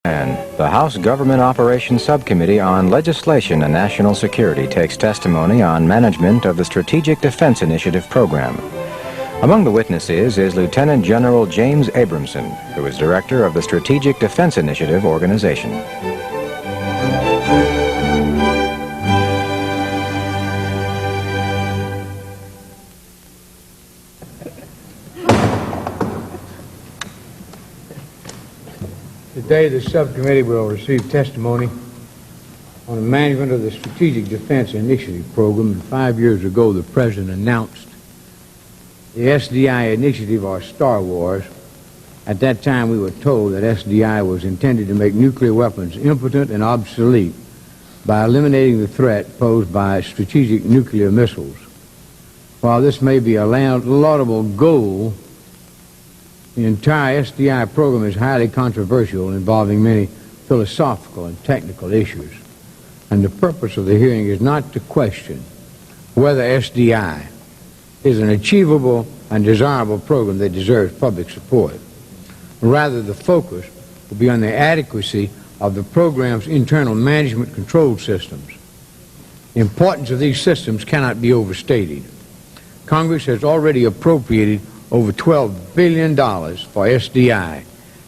And the House Government Operations Subcommittee on Legislation and National Security takes testimony on management of the Strategic Defense Initiative program. Among the witnesses is Lieutenant General James Abramson, who is director of the Strategic Defense Initiative organization. Today, the subcommittee will receive testimony on the management of the Strategic Defense Initiative program. 5 years ago, the President announced the SDI initiative, or Star Wars. At that time, we were told that SDI was intended to make nuclear weapons impotent and obsolete by eliminating the threat posed by strategic nuclear missiles. While this may be a laudable goal, the entire SDI program is highly controversial, involving many philosophical and technical issues. And the purpose of the hearing is not to question whether SDI is an achievable and desirable program that deserves public support. Rather, the focus will be on the adequacy of the program's internal management control systems. The importance of these systems cannot be overstated. Congress has already appropriated over $12 billion for SDI,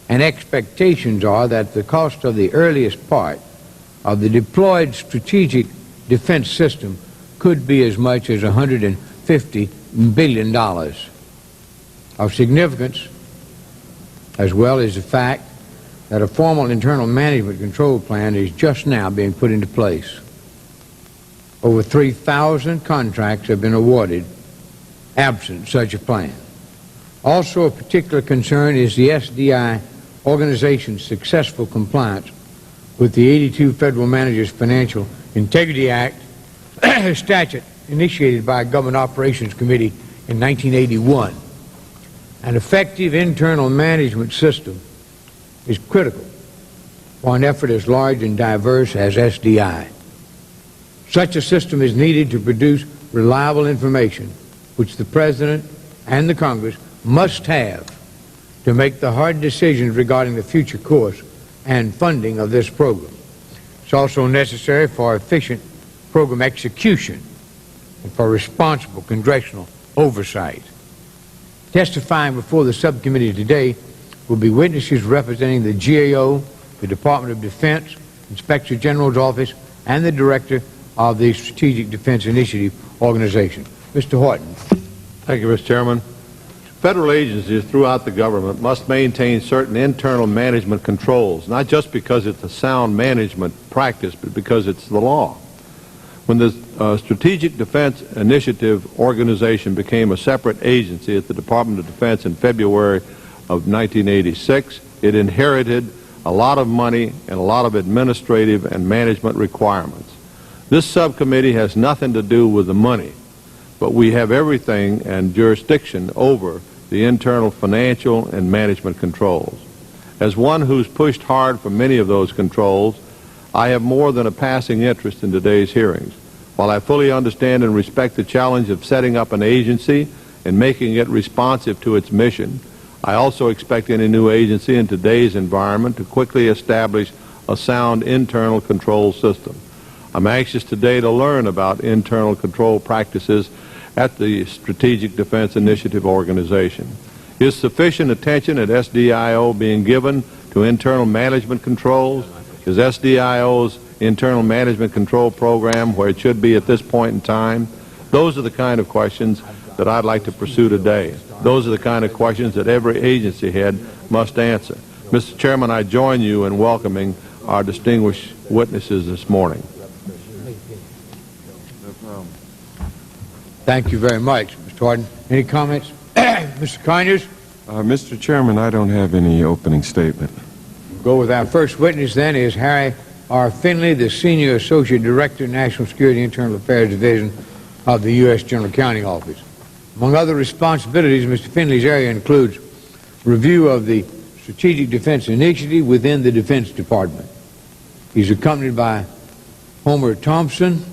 and expectations are that the cost of the earliest part of the deployed strategic defense system could be as much as $150 billion. Of significance, as well, is the fact that a formal internal management control plan is just now being put into place. Over 3,000 contracts have been awarded absent such a plan. Also, a particular concern is the SDI organization's successful compliance with the 82 Federal Managers Financial Integrity Act, a statute initiated by a Government Operations Committee in 1981. An effective internal management system is critical for an effort as large and diverse as SDI. Such a system is needed to produce reliable information, which the President and the Congress must have to make the hard decisions regarding the future course and funding of this program. It's also necessary for efficient program execution and for responsible congressional oversight. Testifying before the subcommittee today will be witnesses representing the GAO, the Department of Defense, Inspector General's Office, and the Director of the Strategic Defense Initiative organization. Mr. Horton. Thank you, Mr. Chairman. Federal agencies throughout the government must maintain certain internal management controls, not just because it's a sound management practice, but because it's the law. When the Strategic Defense Initiative organization became a separate agency at the Department of Defense in February of 1986, it inherited a lot of money and a lot of administrative and management requirements. This subcommittee has nothing to do with the money, but we have everything and jurisdiction over the internal financial and management controls. As one who's pushed hard for many of those controls, I have more than a passing interest in today's hearings. While I fully understand and respect the challenge of setting up an agency and making it responsive to its mission, I also expect any new agency in today's environment to quickly establish a sound internal control system. I'm anxious today to learn about internal control practices at the Strategic Defense Initiative organization. Is sufficient attention at SDIO being given to internal management controls? Is SDIO's internal management control program where it should be at this point in time? Those are the kind of questions that I'd like to pursue today. Those are the kind of questions that every agency head must answer. Mr. Chairman, I join you in welcoming our distinguished witnesses this morning. Thank you very much, Mr. Horton. Any comments? Mr. Conyers? Mr. Chairman, I don't have any opening statement. We'll go with our first witness then is Harry R. Finley, the Senior Associate Director, National Security Internal Affairs Division of the U.S. General Accounting Office. Among other responsibilities, Mr. Finley's area includes review of the Strategic Defense Initiative within the Defense Department. He's accompanied by Homer Thompson,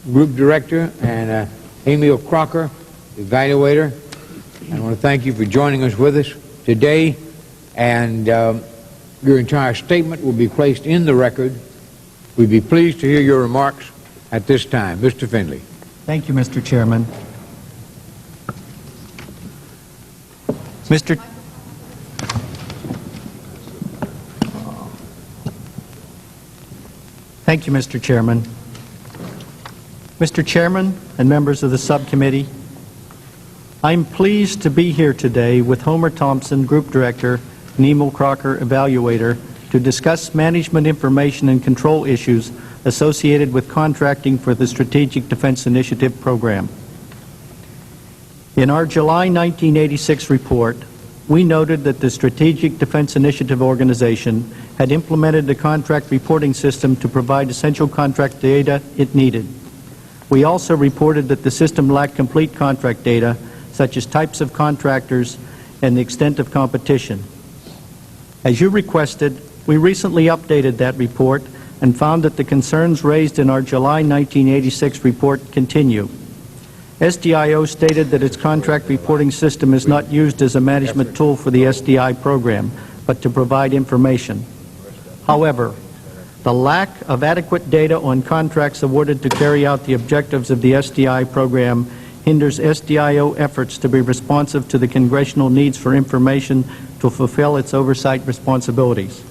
Group Director, and Emil Crocker, evaluator. I want to thank you for joining us with us today. And Your entire statement will be placed in the record. We'd be pleased to hear your remarks at this time. Mr. Finley. Thank you, Mr. Chairman. Thank you, Mr. Chairman. Mr. Chairman and members of the subcommittee, I'm pleased to be here today with Homer Thompson, Group Director, and Emil Crocker, Evaluator, to discuss management information and control issues associated with contracting for the Strategic Defense Initiative program. In our July 1986 report, we noted that the Strategic Defense Initiative organization had implemented a contract reporting system to provide essential contract data it needed. We also reported that the system lacked complete contract data, such as types of contractors and the extent of competition. As you requested, we recently updated that report and found that the concerns raised in our July 1986 report continue. SDIO stated that its contract reporting system is not used as a management tool for the SDI program, but to provide information. However, the lack of adequate data on contracts awarded to carry out the objectives of the SDI program hinders SDIO efforts to be responsive to the congressional needs for information to fulfill its oversight responsibilities.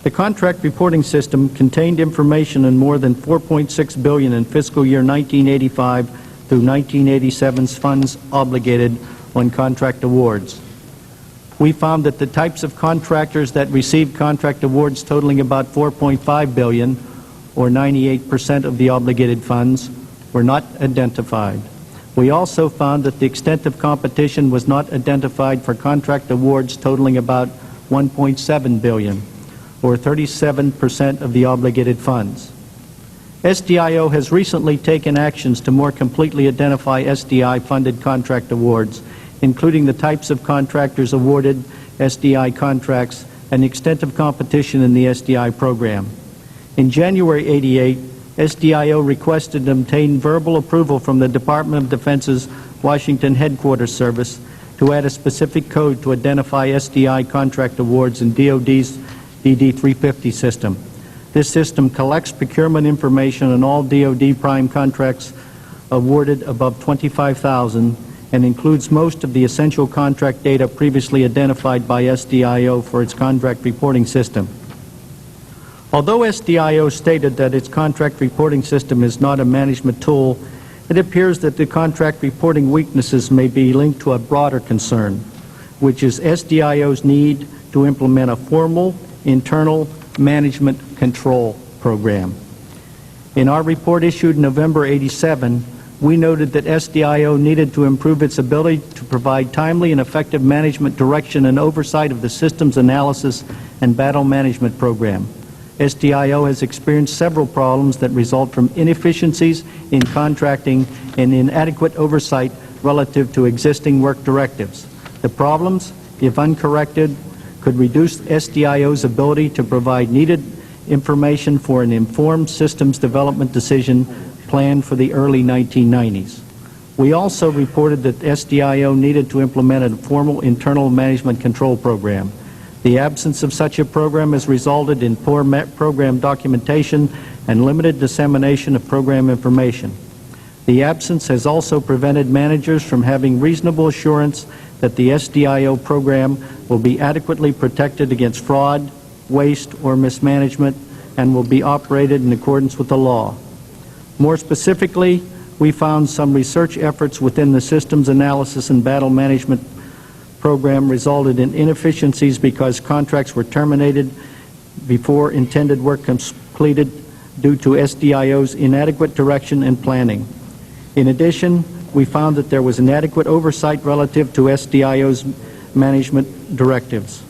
The contract reporting system contained information in more than $4.6 billion in fiscal year 1985 through 1987's funds obligated on contract awards. We found that the types of contractors that received contract awards totaling about $4.5 billion, or 98% of the obligated funds, were not identified. We also found that the extent of competition was not identified for contract awards totaling about $1.7 billion, or 37% of the obligated funds. SDIO has recently taken actions to more completely identify SDI-funded contract awards, including the types of contractors awarded SDI contracts and the extent of competition in the SDI program. In January '88, SDIO requested and obtained verbal approval from the Department of Defense's Washington Headquarters Service to add a specific code to identify SDI contract awards in DoD's DD-350 system. This system collects procurement information on all DoD prime contracts awarded above $25,000 and includes most of the essential contract data previously identified by SDIO for its contract reporting system. Although SDIO stated that its contract reporting system is not a management tool, it appears that the contract reporting weaknesses may be linked to a broader concern, which is SDIO's need to implement a formal internal management control program. In our report issued in November '87, we noted that SDIO needed to improve its ability to provide timely and effective management direction and oversight of the systems analysis and battle management program. SDIO has experienced several problems that result from inefficiencies in contracting and inadequate oversight relative to existing work directives. The problems, if uncorrected, could reduce SDIO's ability to provide needed information for an informed systems development decision planned for the early 1990s. We also reported that SDIO needed to implement a formal internal management control program. The absence of such a program has resulted in poor program documentation and limited dissemination of program information. The absence has also prevented managers from having reasonable assurance that the SDIO program will be adequately protected against fraud, waste, or mismanagement and will be operated in accordance with the law. More specifically, we found some research efforts within the systems analysis and battle management program resulted in inefficiencies because contracts were terminated before intended work completed due to SDIO's inadequate direction and planning. In addition, we found that there was inadequate oversight relative to SDIO's management directives.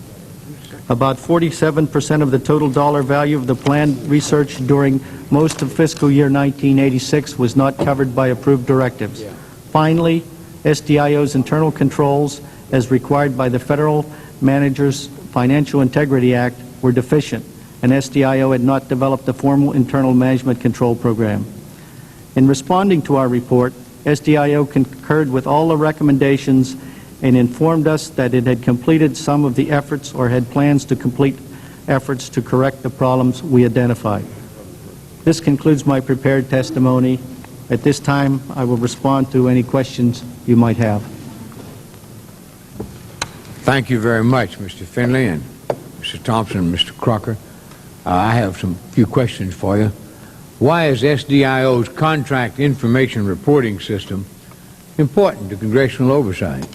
About 47% of the total dollar value of the planned research during most of fiscal year 1986 was not covered by approved directives. Finally, SDIO's internal controls, as required by the Federal Managers Financial Integrity Act, were deficient, and SDIO had not developed a formal internal management control program. In responding to our report, SDIO concurred with all the recommendations and informed us that it had completed some of the efforts or had plans to complete efforts to correct the problems we identified. This concludes my prepared testimony. At this time, I will respond to any questions you might have. Thank you very much, Mr. Finley and Mr. Thompson and Mr. Crocker. I have some few questions for you. Why is SDIO's Contract Information Reporting System important to congressional oversight?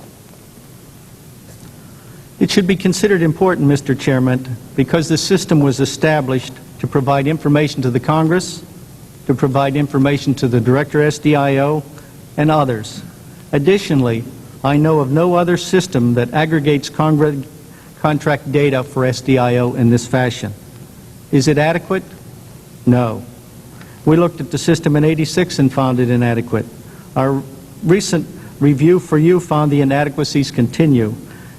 It should be considered important, Mr. Chairman, because the system was established to provide information to the Congress, to provide information to the Director SDIO, and others. Additionally, I know of no other system that aggregates contract data for SDIO in this fashion. Is it adequate? No. We looked at the system in '86 and found it inadequate. Our recent review for you found the inadequacies continue.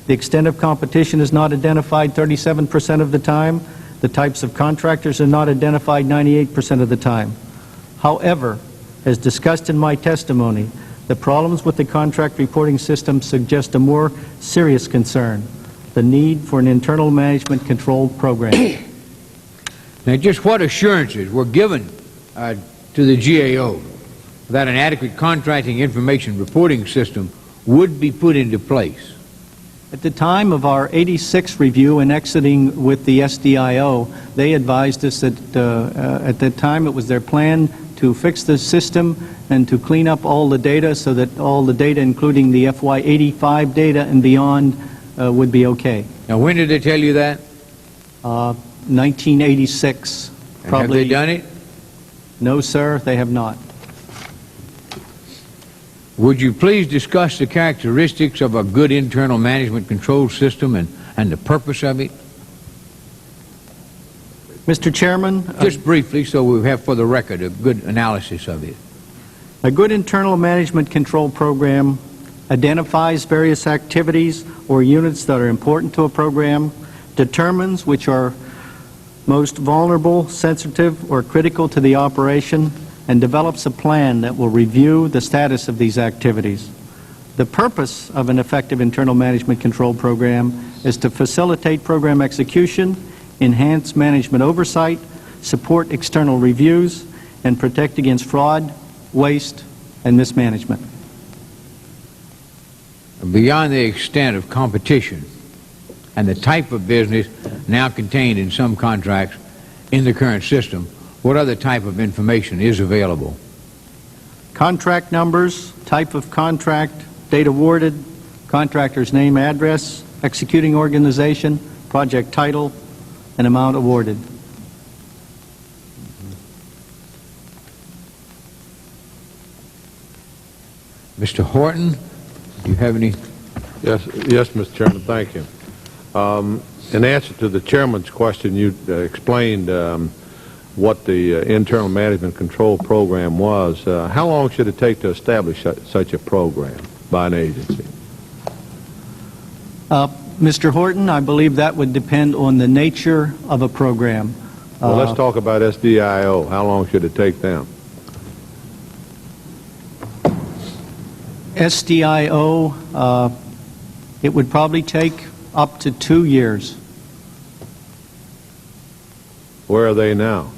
The extent of competition is not identified 37% of the time. The types of contractors are not identified 98% of the time. However, as discussed in my testimony, the problems with the contract reporting system suggest a more serious concern, the need for an internal management control program. Now, just what assurances were given to the GAO that an adequate contracting information reporting system would be put into place? At the time of our '86 review and exiting with the SDIO, they advised us that at that time it was their plan to fix the system and to clean up all the data so that all the data, including the FY85 data and beyond, would be okay. Now, when did they tell you that? 1986. And Probably. have they done it? No, sir, they have not. Would you please discuss the characteristics of a good internal management control system and the purpose of it? Mr. Chairman, Just briefly, so we have for the record a good analysis of it. a good internal management control program identifies various activities or units that are important to a program, determines which are most vulnerable, sensitive, or critical to the operation, and develops a plan that will review the status of these activities. The purpose of an effective internal management control program is to facilitate program execution, enhance management oversight, support external reviews, and protect against fraud, waste, and mismanagement. Beyond the extent of competition and the type of business now contained in some contracts in the current system, what other type of information is available? Contract numbers, type of contract, date awarded, contractor's name, address, executing organization, project title, and amount awarded. Mr. Horton, do you have any? Yes, Mr. Chairman, thank you. In answer to the chairman's question, you explained what the internal management control program was. How long should it take to establish such a program by an agency? Mr. Horton, I believe that would depend on the nature of a program. Well, let's talk about SDIO. How long should it take them? SDIO, it would probably take up to 2 years. Where are they now?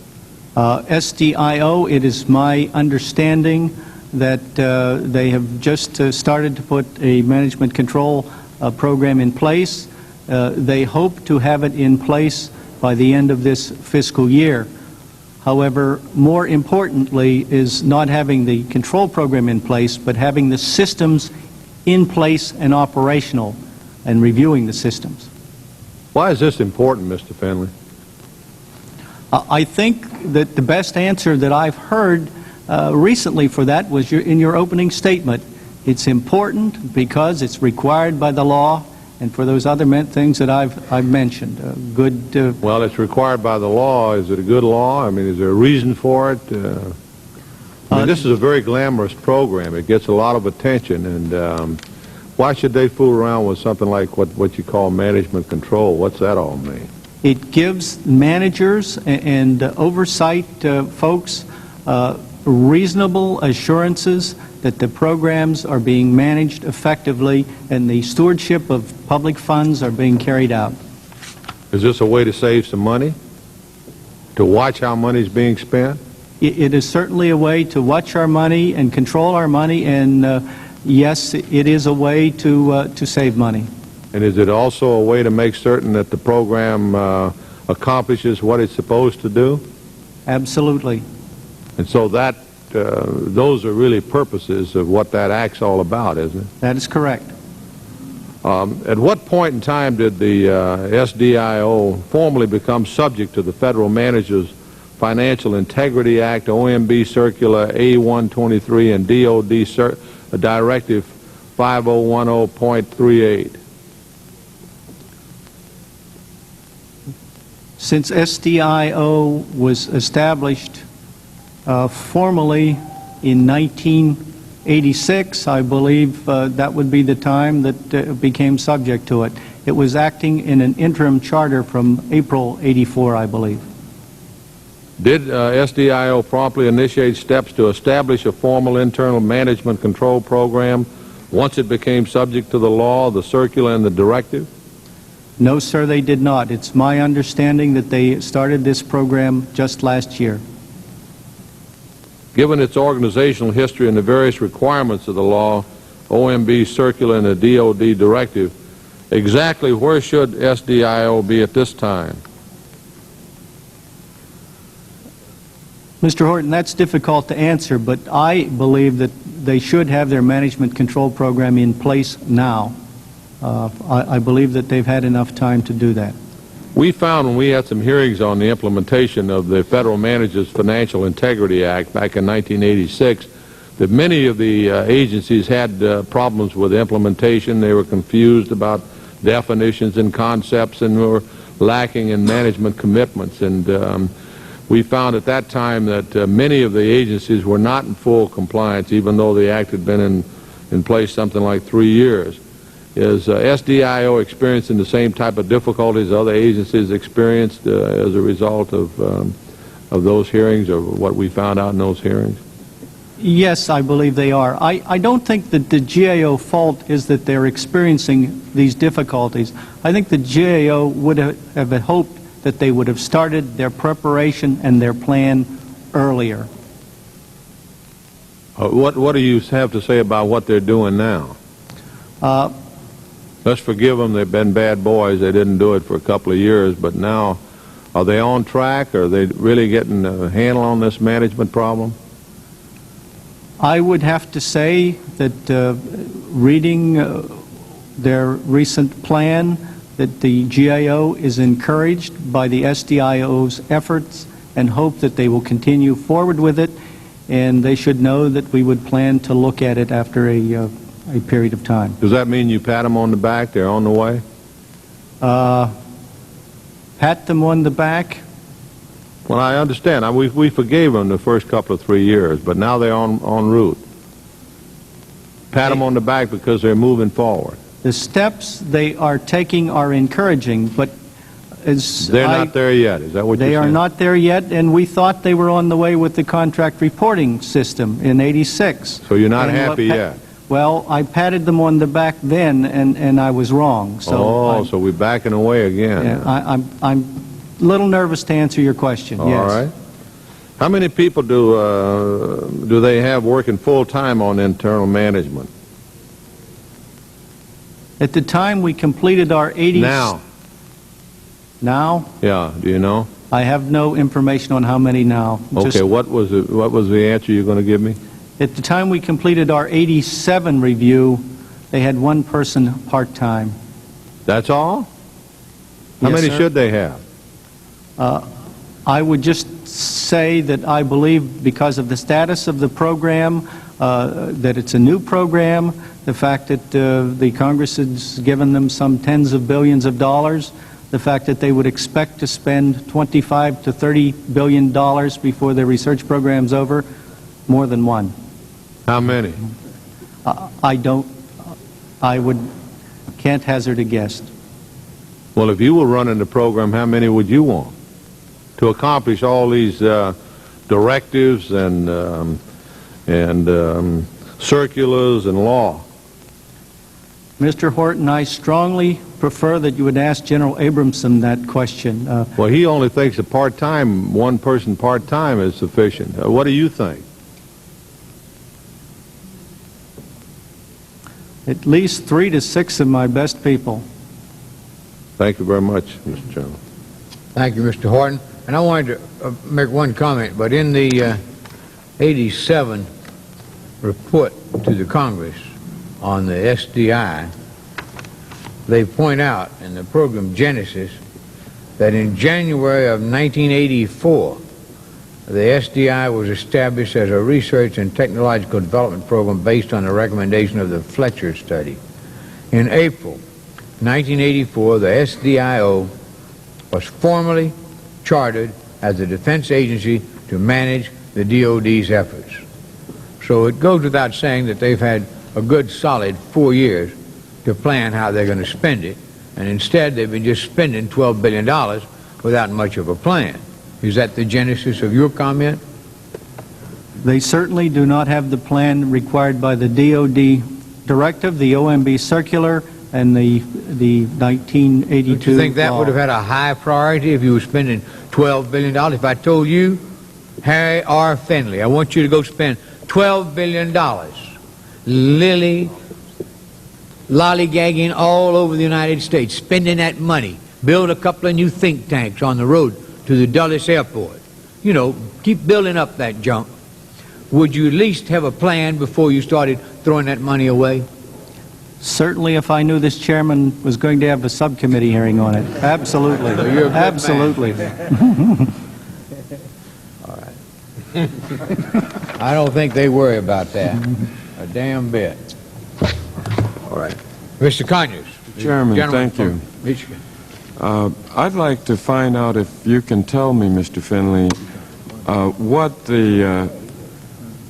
SDIO, it is my understanding that they have just started to put a management control program in place. They hope to have it in place by the end of this fiscal year. However, more importantly is not having the control program in place, but having the systems in place and operational and reviewing the systems. Why is this important, Mr. Finley? I think that the best answer that I've heard recently for that was in your opening statement. It's important because it's required by the law and for those other things that I've mentioned. Well, it's required by the law. Is it a good law? I mean, is there a reason for it? I mean, this is a very glamorous program. It gets a lot of attention, and why should they fool around with something like what you call management control? What's that all mean? It gives managers and oversight folks reasonable assurances that the programs are being managed effectively and the stewardship of public funds are being carried out. Is this a way to save some money? To watch how money's being spent? It is certainly a way to watch our money and control our money, and yes, it is a way to save money. And is it also a way to make certain that the program accomplishes what it's supposed to do? Absolutely. And so that those are really purposes of what that act's all about, isn't it? That is correct. At what point in time did the SDIO formally become subject to the Federal Managers Financial Integrity Act, OMB Circular A123, and DOD Directive 5010.38? Since SDIO was established formally in 1986, I believe that would be the time that it became subject to it. It was acting in an interim charter from April '84, I believe. Did SDIO promptly initiate steps to establish a formal internal management control program once it became subject to the law, the circular, and the directive? No, sir, they did not. It's my understanding that they started this program just last year. Given its organizational history and the various requirements of the law, OMB circular, and the DOD directive, exactly where should SDIO be at this time? Mr. Horton, that's difficult to answer, but I believe that they should have their management control program in place now. I believe that they've had enough time to do that. We found when we had some hearings on the implementation of the Federal Managers Financial Integrity Act back in 1986 that many of the agencies had problems with implementation. They were confused about definitions and concepts and were lacking in management commitments. And we found at that time that many of the agencies were not in full compliance, even though the act had been in place something like 3 years. Is SDIO experiencing the same type of difficulties other agencies experienced as a result of those hearings, or what we found out in those hearings? Yes, I believe they are. I don't think that the GAO fault is that they're experiencing these difficulties. I think the GAO would have hoped that they would have started their preparation and their plan earlier. What do you have to say about what they're doing now? Let's forgive them. They've been bad boys. They didn't do it for a couple of years, but now, are they on track? Are they really getting a handle on this management problem? I would have to say that reading their recent plan, that the GAO is encouraged by the SDIO's efforts and hope that they will continue forward with it, and they should know that we would plan to look at it after a period of time. Does that mean you pat them on the back? They're on the way? Pat them on the back? Well, I understand. We forgave them the first couple of 3 years, but now they're en route. Pat them on the back because they're moving forward. The steps they are taking are encouraging, but they're not there yet. Is that what you're saying? They are not there yet, and we thought they were on the way with the contract reporting system in '86. So you're not happy yet? Well, I patted them on the back then, and I was wrong. So so we're backing away again. Yeah, I'm a little nervous to answer your question. All yes. right. How many people do they have working full time on internal management? At the time we completed our 80s. Now? Now? Yeah. Do you know? I have no information on how many now. Okay. What was the answer you're going to give me? At the time we completed our 87 review, they had one person part-time. That's all? How Yes, many sir. should they have? I would just say that I believe because of the status of the program, that it's a new program, the fact that the Congress has given them some tens of billions of dollars, the fact that they would expect to spend $25 to $30 billion before their research program's over, more than one. How many? Can't hazard a guess. Well, if you were running the program, how many would you want to accomplish all these directives and circulars and law? Mr. Horton, I strongly prefer that you would ask General Abramson that question. Well, he only thinks a part-time, one person part-time is sufficient. What do you think? At least 3 to 6 of my best people. Thank you very much, Mr. Chairman. Thank you, Mr. Horton. And I wanted to make one comment, but in the 87 report to the Congress on the SDI, they point out in the program Genesis that in January of 1984, the SDI was established as a research and technological development program based on the recommendation of the Fletcher study. In April 1984, the SDIO was formally chartered as a defense agency to manage the DoD's efforts. So it goes without saying that they've had a good solid 4 years to plan how they're going to spend it, and instead they've been just spending $12 billion without much of a plan. Is that the genesis of your comment? They certainly do not have the plan required by the DoD directive, the OMB circular, and the 1982 Don't you think that law. would have had a high priority if you were spending $12 billion? If I told you, Harry R. Finley, I want you to go spend $12 billion lollygagging all over the United States, spending that money, build a couple of new think tanks on the road to the Dulles Airport. You know, keep building up that junk. Would you at least have a plan before you started throwing that money away? Certainly, if I knew this chairman was going to have a subcommittee hearing on it. Absolutely. Well, you're a good Absolutely. All right. I don't think they worry about that a damn bit. All right. Mr. Conyers. Chairman, Gentleman thank you. from Michigan. I'd like to find out if you can tell me, Mr. Finley, what the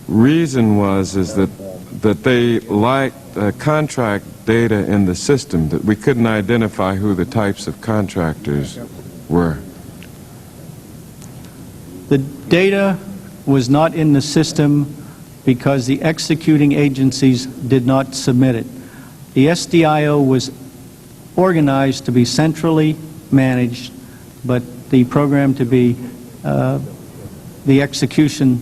reason was is that they lacked contract data in the system, that we couldn't identify who the types of contractors were. The data was not in the system because the executing agencies did not submit it. The SDIO was organized to be centrally managed, but the program to be the execution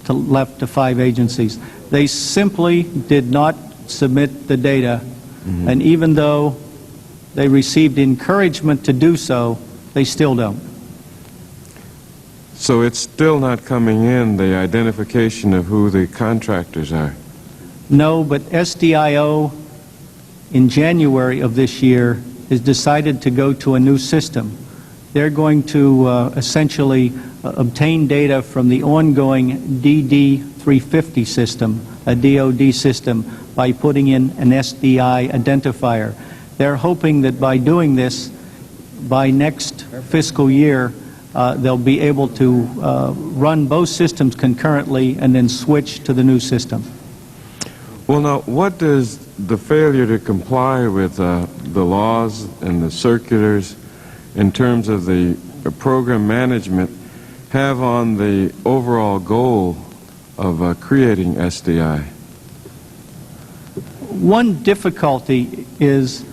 left to 5 agencies. They simply did not submit the data, and even though they received encouragement to do so, they still don't. So it's still not coming in, the identification of who the contractors are? No, but SDIO in January of this year has decided to go to a new system. They're going to essentially obtain data from the ongoing DD-350 system, a DoD system, by putting in an SDI identifier. They're hoping that by doing this, by next fiscal year, they'll be able to run both systems concurrently and then switch to the new system. Well, now, what does the failure to comply with the laws and the circulars in terms of the program management have on the overall goal of creating SDI? One difficulty is,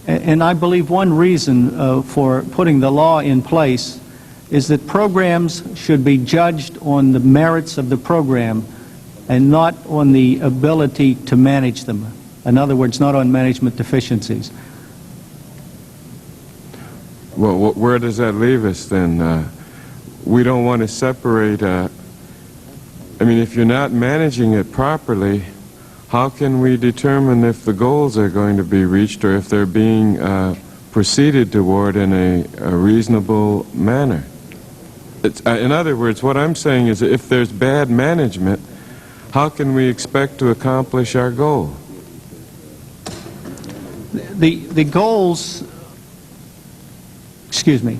and I believe one reason for putting the law in place, is that programs should be judged on the merits of the program and not on the ability to manage them. In other words, not on management deficiencies. Well, where does that leave us then? We don't want to separate. I mean, if you're not managing it properly, how can we determine if the goals are going to be reached or if they're being proceeded toward in a reasonable manner? In other words, what I'm saying is if there's bad management, how can we expect to accomplish our goal? The goals, excuse me,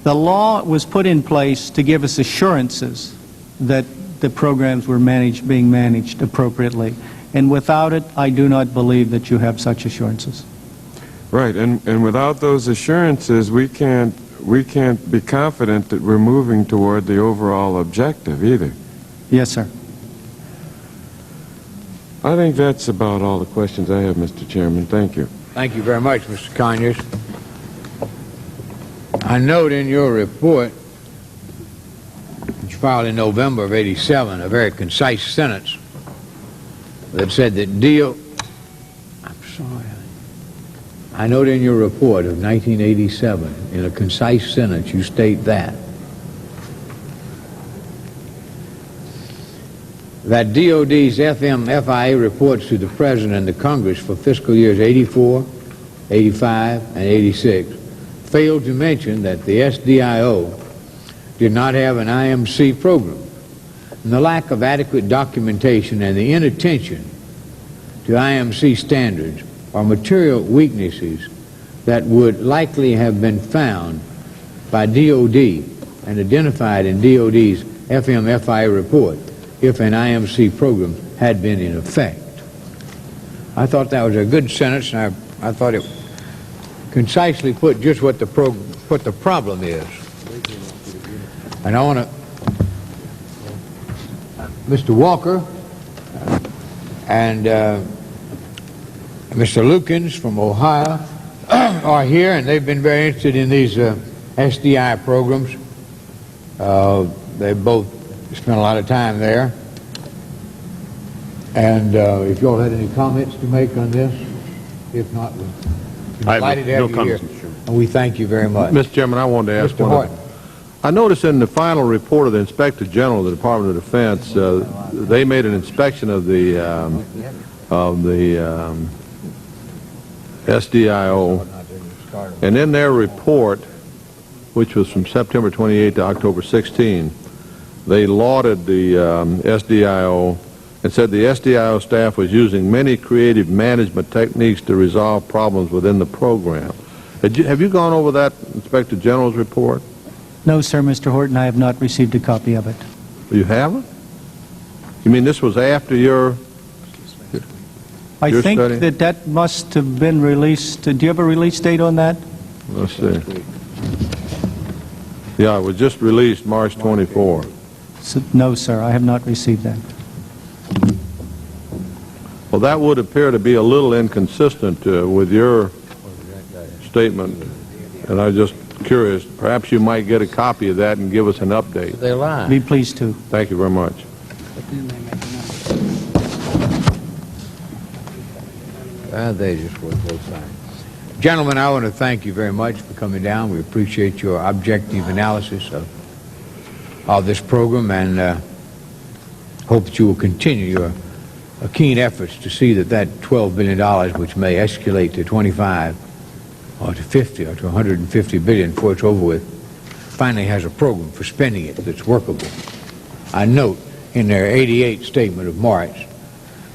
the law was put in place to give us assurances that the programs were being managed appropriately. And without it, I do not believe that you have such assurances. Right, and without those assurances, we can't be confident that we're moving toward the overall objective either. Yes, sir. I think that's about all the questions I have, Mr. Chairman. Thank you. Thank you very much, Mr. Conyers. I note in your report, which you filed in November of '87, a very concise sentence that said that I'm sorry. I note in your report of 1987, in a concise sentence, you state that DOD's FMFIA reports to the President and the Congress for fiscal years 84, 85, and 86 failed to mention that the SDIO did not have an IMC program. And the lack of adequate documentation and the inattention to IMC standards are material weaknesses that would likely have been found by DOD and identified in DOD's FMFIA report if an IMC program had been in effect. I thought that was a good sentence, and I thought it concisely put just what the problem is. And I want to, Mr. Walker and Mr. Lukens from Ohio are here, and they've been very interested in these SDI programs. They both spent a lot of time there. And if you all had any comments to make on this, if not, we're delighted to have you here. And we thank you very much. Mr. Chairman, I wanted to ask Mr. Horton. I noticed in the final report of the Inspector General of the Department of Defense, they made an inspection of the SDIO, and in their report, which was from September 28 to October 16, they lauded the SDIO and said the SDIO staff was using many creative management techniques to resolve problems within the program. Have you gone over that Inspector General's report? No, sir, Mr. Horton, I have not received a copy of it. You haven't? You mean this was after your I think study? that must have been released. Do you have a release date on that? Let's see. Yeah, it was just released March 24. No, sir, I have not received that. Well, that would appear to be a little inconsistent with your statement, and I'm just curious. Perhaps you might get a copy of that and give us an update. They lie. Be pleased to. Thank you very much. They just work both sides. Gentlemen, I want to thank you very much for coming down. We appreciate your objective analysis of this program, and hope that you will continue your keen efforts to see that $12 billion, which may escalate to 25 or to 50 or to 150 billion before it's over with, finally has a program for spending it that's workable. I note in their 88 statement of March,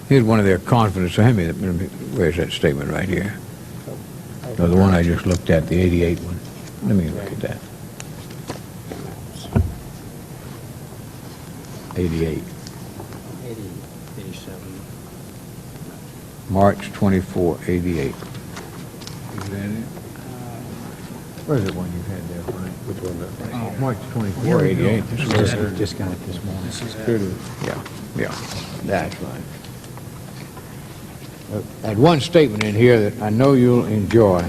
here's one of their confidence. Where's that statement right here? No, the one I just looked at, the 88 one. Let me look at that. 88. 87. March 24, 88. Is that it? Where's the one you had there, Frank? Which one? Oh, March 24, 88. Just got it this morning. Yeah, that's right. I had one statement in here that I know you'll enjoy.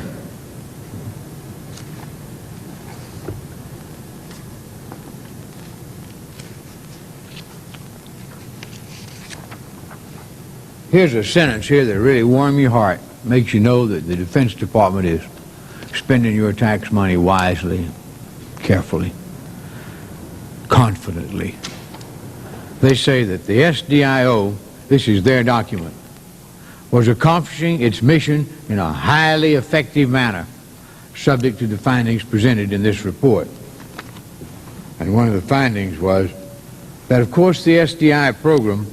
Here's a sentence here that really warms your heart, makes you know that the Defense Department is spending your tax money wisely, carefully, confidently. They say that the SDIO, this is their document, was accomplishing its mission in a highly effective manner, subject to the findings presented in this report. And one of the findings was that, of course, the SDI program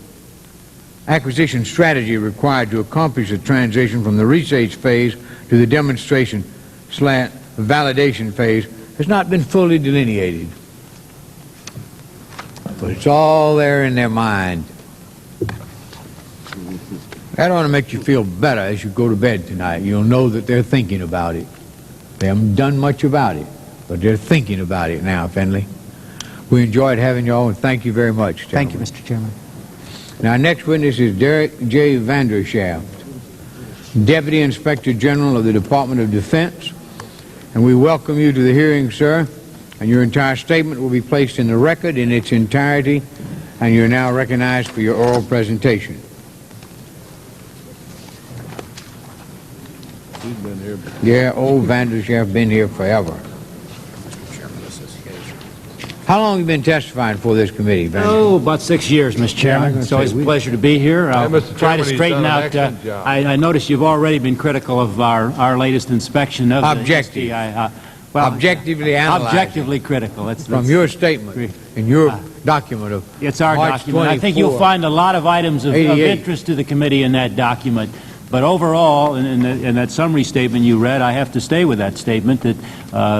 acquisition strategy required to accomplish the transition from the research phase to the demonstration/validation phase has not been fully delineated. But it's all there in their mind. That ought to make you feel better as you go to bed tonight. You'll know that they're thinking about it. They haven't done much about it, but they're thinking about it now, Finley. We enjoyed having you all, and thank you very much, gentlemen. Thank you, Mr. Chairman. Now, our next witness is Derek J. Vandershaft. Deputy Inspector General of the Department of Defense. And we welcome you to the hearing, sir. And your entire statement will be placed in the record in its entirety, and you're now recognized for your oral presentation. He's been here before. Yeah, old Vanderchef been here forever. How long have you been testifying before this committee, Vanderchef? Oh, about 6 years, Mr. Chairman. gonna It's always say, a pleasure to be here. I'll Mr. try to Chairman, he's straighten done an out. excellent job. I notice you've already been critical of our latest inspection of Objective. the SDI. Well, Objectively analyzed objectively critical. from your statement in your document of It's our March document. I think 24. you'll find a lot of items of 88. interest to the committee in that document. But overall, in that summary statement you read, I have to stay with that statement that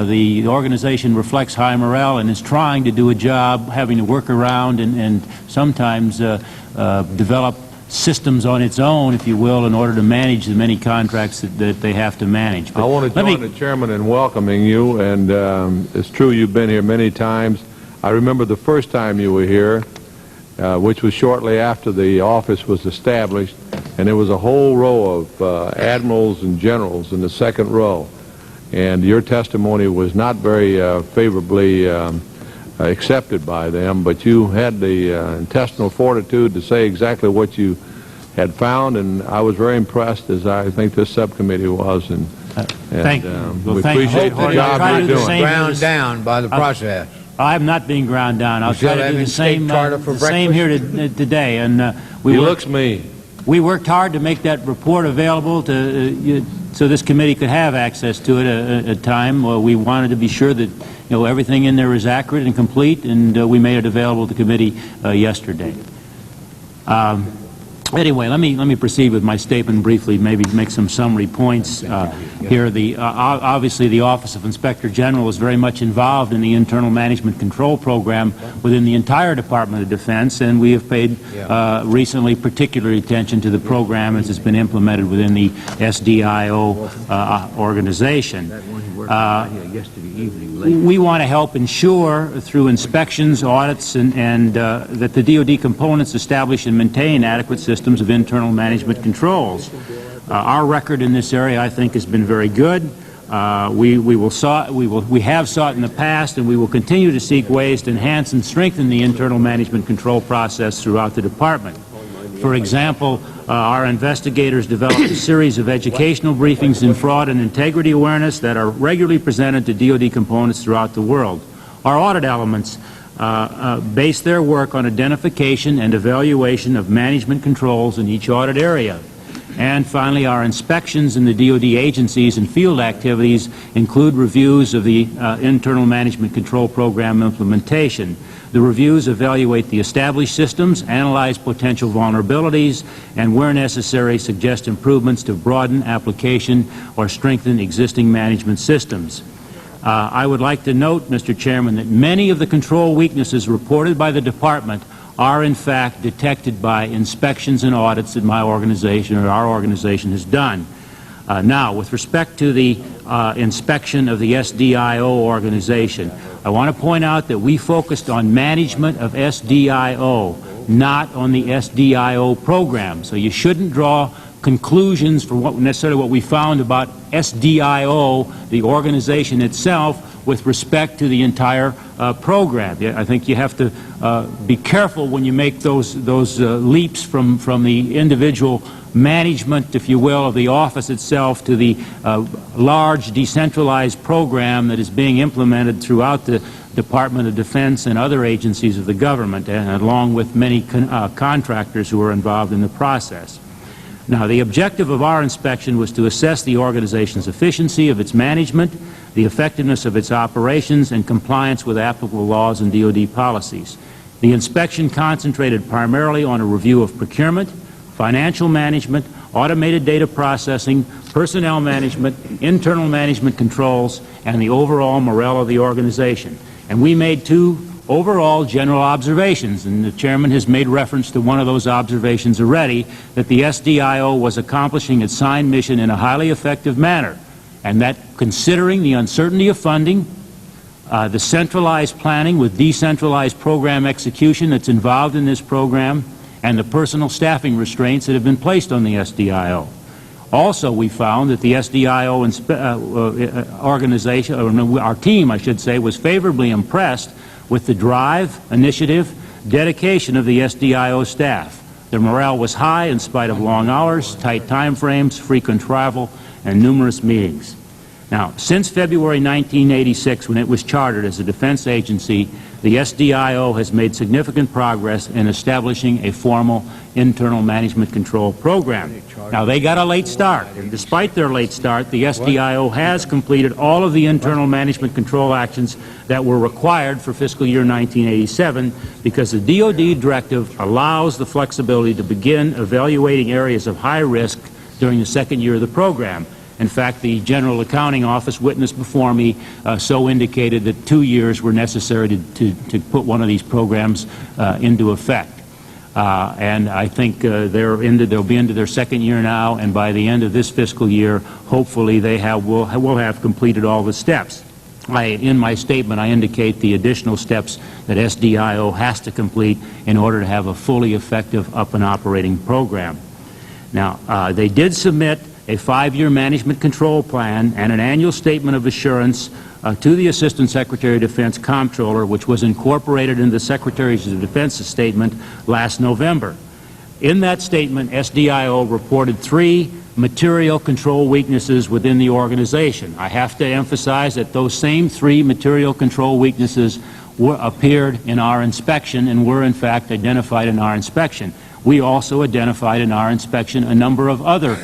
the organization reflects high morale and is trying to do a job, having to work around and sometimes develop systems on its own, if you will, in order to manage the many contracts that they have to manage. But I want to join the chairman in welcoming you, and it's true you've been here many times. I remember the first time you were here, which was shortly after the office was established, and there was a whole row of admirals and generals in the second row, and your testimony was not very favorably accepted by them, but you had the intestinal fortitude to say exactly what you had found, and I was very impressed, as I think this subcommittee was, and Thank you. Well, we thank you. appreciate I'll the try job to you're do the doing. same. Ground down by the process. I'm not being ground down. I'll still try to do having the steak same, tartar for the same here today. And He looks mean. we worked hard to make that report available to so this committee could have access to it at a time. We wanted to be sure that everything in there is accurate and complete, and we made it available to the committee yesterday. Anyway, let me proceed with my statement briefly, maybe make some summary points here. Obviously, the Office of Inspector General is very much involved in the internal management control program within the entire Department of Defense, and we have paid recently particular attention to the program as it's been implemented within the SDIO organization. We want to help ensure through inspections, audits, and that the DoD components establish and maintain adequate systems of internal management controls. Our record in this area, I think, has been very good. We have sought in the past, and we will continue to seek ways to enhance and strengthen the internal management control process throughout the department. For example, our investigators developed a series of educational briefings in fraud and integrity awareness that are regularly presented to DoD components throughout the world. Our audit elements base their work on identification and evaluation of management controls in each audit area. And finally, our inspections in the DoD agencies and field activities include reviews of the internal management control program implementation. The reviews evaluate the established systems, analyze potential vulnerabilities, and where necessary suggest improvements to broaden application or strengthen existing management systems. I would like to note, Mr. Chairman, that many of the control weaknesses reported by the Department are in fact detected by inspections and audits that my organization or our organization has done. Now, with respect to the inspection of the SDIO organization, I want to point out that we focused on management of SDIO, not on the SDIO program. So you shouldn't draw conclusions from necessarily what we found about SDIO, the organization itself, with respect to the entire program. I think you have to be careful when you make those leaps from the individual management, if you will, of the office itself to the large decentralized program that is being implemented throughout the Department of Defense and other agencies of the government, and along with many contractors who are involved in the process. Now, the objective of our inspection was to assess the organization's efficiency of its management, the effectiveness of its operations, and compliance with applicable laws and DoD policies. The inspection concentrated primarily on a review of procurement, financial management, automated data processing, personnel management, internal management controls, and the overall morale of the organization. And we made two overall general observations, and the Chairman has made reference to one of those observations already, that the SDIO was accomplishing its signed mission in a highly effective manner, and that considering the uncertainty of funding, the centralized planning with decentralized program execution that's involved in this program, and the personal staffing restraints that have been placed on the SDIO. Also, we found that the SDIO organization, or our team, I should say, was favorably impressed with the drive, initiative, dedication of the SDIO staff. Their morale was high in spite of long hours, tight time frames, frequent travel, and numerous meetings. Now, since February 1986, when it was chartered as a defense agency, the SDIO has made significant progress in establishing a formal internal management control program. Now, they got a late start, and despite their late start, the SDIO has completed all of the internal management control actions that were required for fiscal year 1987, because the DoD directive allows the flexibility to begin evaluating areas of high risk during the second year of the program. In fact, the General Accounting Office witness before me so indicated that 2 years were necessary to put one of these programs into effect. And I think they'll be into their second year now, and by the end of this fiscal year, hopefully they will have completed all the steps. In my statement, I indicate the additional steps that SDIO has to complete in order to have a fully effective up and operating program. Now, they did submit a 5-year management control plan and an annual statement of assurance to the Assistant Secretary of Defense Comptroller, which was incorporated into the Secretary of Defense's statement last November. In that statement, SDIO reported 3 material control weaknesses within the organization. I have to emphasize that those same 3 material control weaknesses appeared in our inspection and were in fact identified in our inspection. We also identified in our inspection a number of other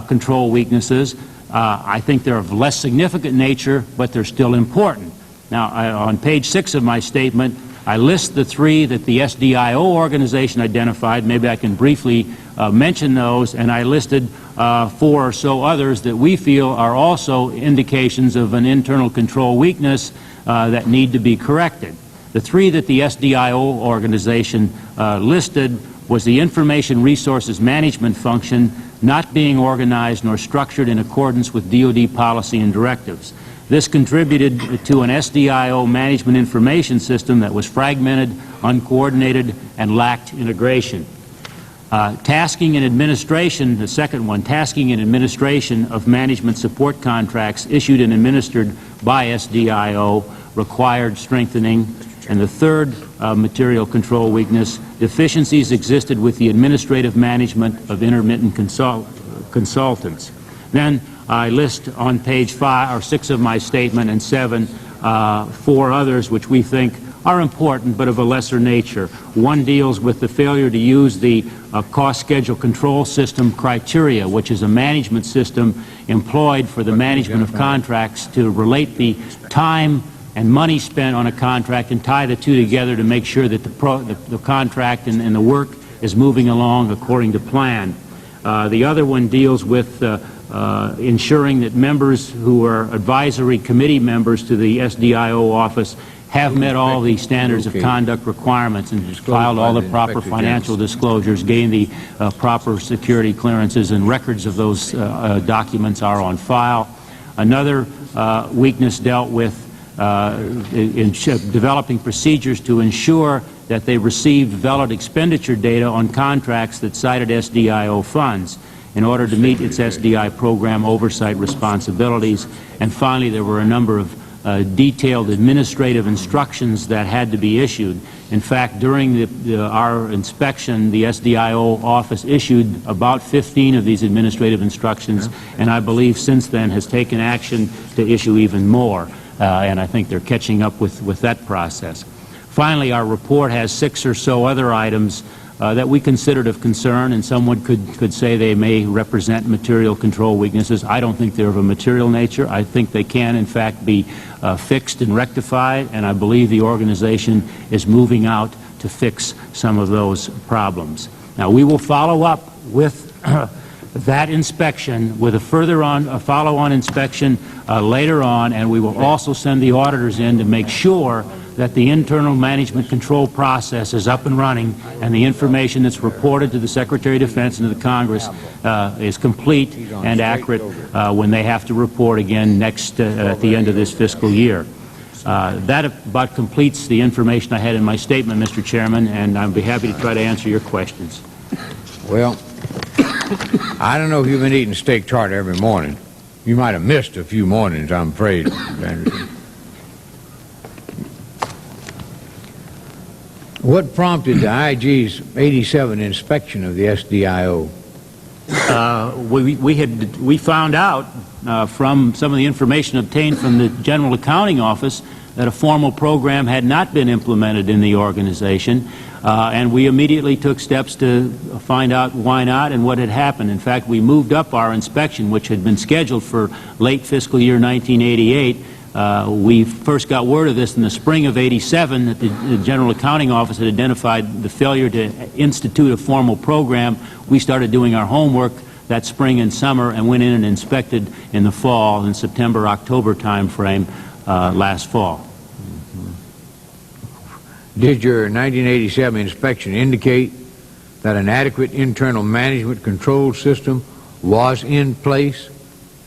control weaknesses. I think they're of less significant nature, but they're still important. Now, on page 6 of my statement, I list the 3 that the SDIO organization identified. Maybe I can briefly mention those, and I listed 4 or so others that we feel are also indications of an internal control weakness that need to be corrected. The 3 that the SDIO organization listed was the Information Resources Management function not being organized nor structured in accordance with DoD policy and directives. This contributed to an SDIO management information system that was fragmented, uncoordinated, and lacked integration. Tasking and administration, the second one, tasking and administration of management support contracts issued and administered by SDIO required strengthening. And the third material control weakness, deficiencies existed with the administrative management of intermittent consultants. Then I list on page 5 or 6 of my statement and 7 4 others which we think are important but of a lesser nature. One deals with the failure to use the cost schedule control system criteria, which is a management system employed for the management of contracts to relate the time and money spent on a contract and tie the 2 together to make sure that the contract and the work is moving along according to plan. The other one deals with ensuring that members who are advisory committee members to the SDIO office have met all the standards of conduct requirements and filed all the proper financial disclosures, gained the proper security clearances, and records of those documents are on file. Another weakness dealt with in developing procedures to ensure that they received valid expenditure data on contracts that cited SDIO funds in order to meet its SDI program oversight responsibilities. And finally, there were a number of detailed administrative instructions that had to be issued. In fact, during our inspection, the SDIO office issued about 15 of these administrative instructions, and I believe since then has taken action to issue even more. And I think they're catching up with that process. Finally, our report has 6 or so other items that we considered of concern, and someone could say they may represent material control weaknesses. I don't think they're of a material nature. I think they can, in fact, be fixed and rectified, and I believe the organization is moving out to fix some of those problems. Now, we will follow up with that inspection with a follow-on inspection later on, and we will also send the auditors in to make sure that the internal management control process is up and running and the information that's reported to the Secretary of Defense and to the Congress is complete and accurate when they have to report again next at the end of this fiscal year. That about completes the information I had in my statement, Mr. Chairman, and I'd be happy to try to answer your questions. Well, I don't know if you've been eating steak tartar every morning. You might have missed a few mornings, I'm afraid, Mr. Anderson. What prompted the IG's 87 inspection of the SDIO? We found out from some of the information obtained from the General Accounting Office that a formal program had not been implemented in the organization, and we immediately took steps to find out why not and what had happened. In fact, we moved up our inspection, which had been scheduled for late fiscal year 1988. We first got word of this in the spring of '87 that the General Accounting Office had identified the failure to institute a formal program. We started doing our homework that spring and summer and went in and inspected in the fall, in September-October time frame last fall. Did your 1987 inspection indicate that an adequate internal management control system was in place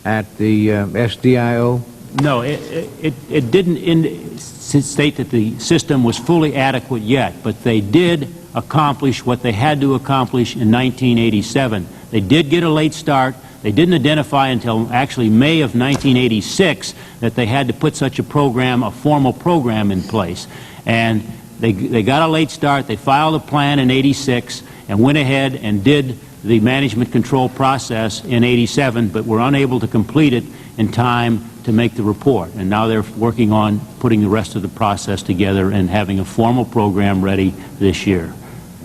at the SDIO? No, it didn't state that the system was fully adequate yet, but they did accomplish what they had to accomplish in 1987. They did get a late start. They didn't identify until actually May of 1986 that they had to put such a program, a formal program in place. And they got a late start. They filed a plan in '86 and went ahead and did the management control process in '87, but were unable to complete it in time to make the report. And now they're working on putting the rest of the process together and having a formal program ready this year.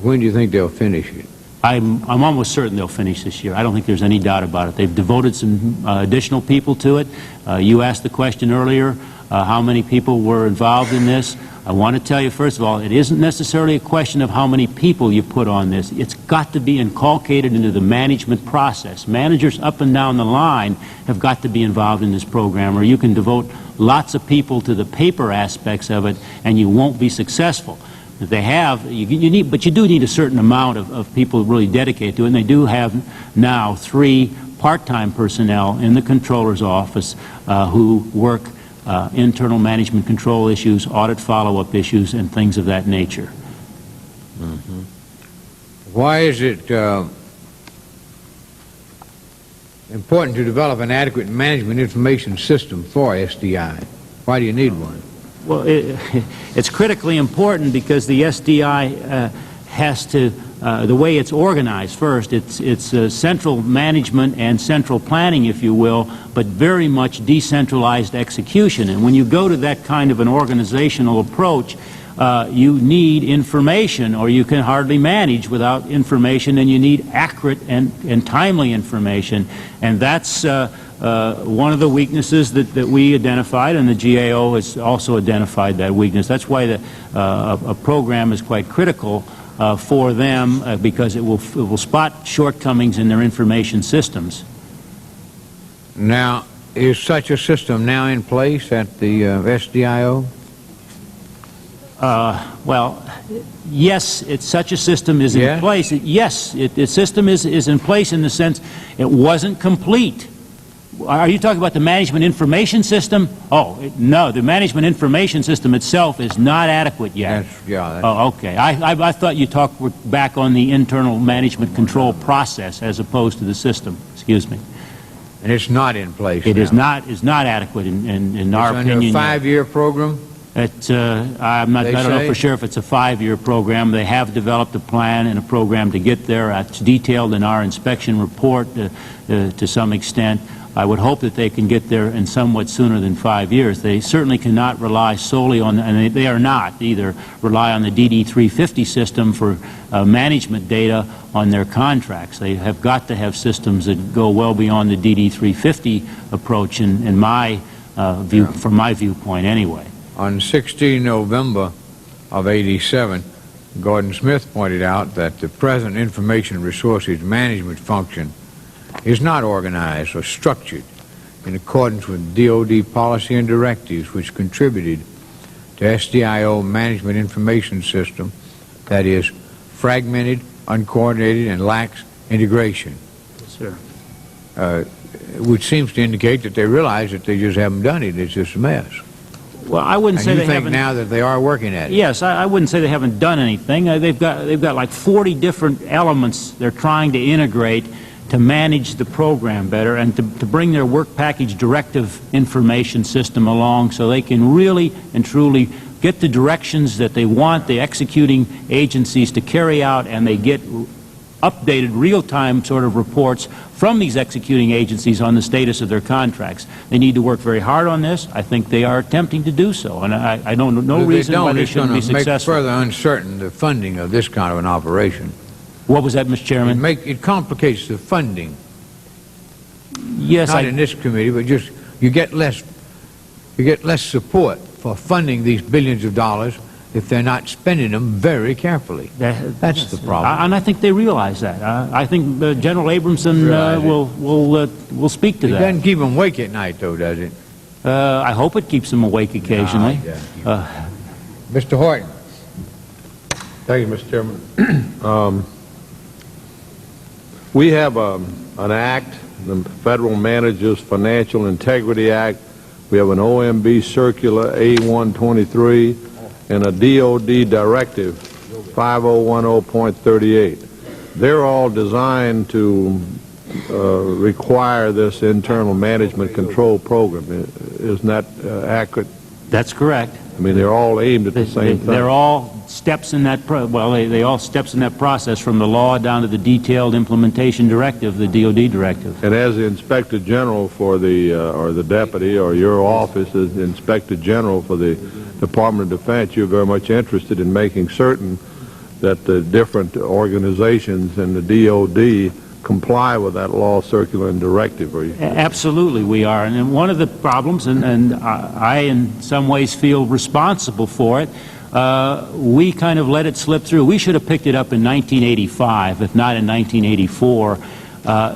When do you think they'll finish it? I'm almost certain they'll finish this year. I don't think there's any doubt about it. They've devoted some additional people to it. You asked the question earlier, how many people were involved in this. I want to tell you, first of all, it isn't necessarily a question of how many people you put on this. It's got to be inculcated into the management process. Managers up and down the line have got to be involved in this program, or you can devote lots of people to the paper aspects of it, and you won't be successful. If they have, but you do need a certain amount of people really dedicated to it, and they do have now 3 part-time personnel in the Controller's office who work internal management control issues, audit follow-up issues, and things of that nature. Mm-hmm. Why is it important to develop an adequate management information system for SDI? Why do you need one? Well, it's critically important because the SDI has to, the way it's organized first, it's central management and central planning, if you will, but very much decentralized execution. And when you go to that kind of an organizational approach, you need information, or you can hardly manage without information, and you need accurate and timely information. And that's one of the weaknesses that we identified, and the GAO has also identified that weakness. That's why a program is quite critical for them, because it will spot shortcomings in their information systems. Now, is such a system now in place at the SDIO? Well, yes, such a system is in place. Yes, the system is in place in the sense it wasn't complete. Are you talking about the management information system? Oh, no, the management information system itself is not adequate yet. Oh, okay. I thought you talked back on the internal management control process as opposed to the system. Excuse me. And it's not in place It now. is not adequate in our opinion. It's under a 5-year program? I don't know for sure if it's a 5-year program. They have developed a plan and a program to get there. It's detailed in our inspection report to some extent. I would hope that they can get there in somewhat sooner than 5 years. They certainly cannot rely solely on, and they are not either, rely on the DD-350 system for management data on their contracts. They have got to have systems that go well beyond the DD-350 approach in my view, from my viewpoint anyway. On 16 November of '87, Gordon Smith pointed out that the present information resources management function is not organized or structured in accordance with DoD policy and directives, which contributed to SDIO management information system that is fragmented, uncoordinated, and lacks integration. Yes, sir. Which seems to indicate that they realize that they just haven't done it. It's just a mess. Well, I wouldn't say they haven't. And you think now that they are working at it? Yes, I wouldn't say they haven't done anything. They've got like 40 different elements they're trying to integrate to manage the program better and to bring their work package directive information system along so they can really and truly get the directions that they want the executing agencies to carry out, and they get updated real-time sort of reports from these executing agencies on the status of their contracts. They need to work very hard on this. I think they are attempting to do so, and I don't know no reason why they shouldn't be successful. It's going to make further uncertain the funding of this kind of an operation. What was that, Mr. Chairman? It complicates the funding. Yes, not in this committee, but just you get less support for funding these billions of dollars if they're not spending them very carefully. That's the problem. And I think they realize that. I think General Abramson will speak to that. It doesn't keep them awake at night, though, does it? I hope it keeps them awake occasionally. Mr. Horton. Thank you, Mr. Chairman. We have an act, the Federal Managers Financial Integrity Act. We have an OMB Circular A123 and a DOD Directive 5010.38. They're all designed to require this internal management control program. Isn't that accurate? That's correct. I mean, they're all aimed at the same thing. They're all steps in that, they all steps in that process, from the law down to the detailed implementation directive, the DOD directive. And as the Inspector General for the, or the Deputy, or your office as the Inspector General for the Department of Defense, you're very much interested in making certain that the different organizations in the DOD comply with that law, circular, and directive. Absolutely, we are. And one of the problems, and I in some ways feel responsible for it, we kind of let it slip through. We should have picked it up in 1985, if not in 1984.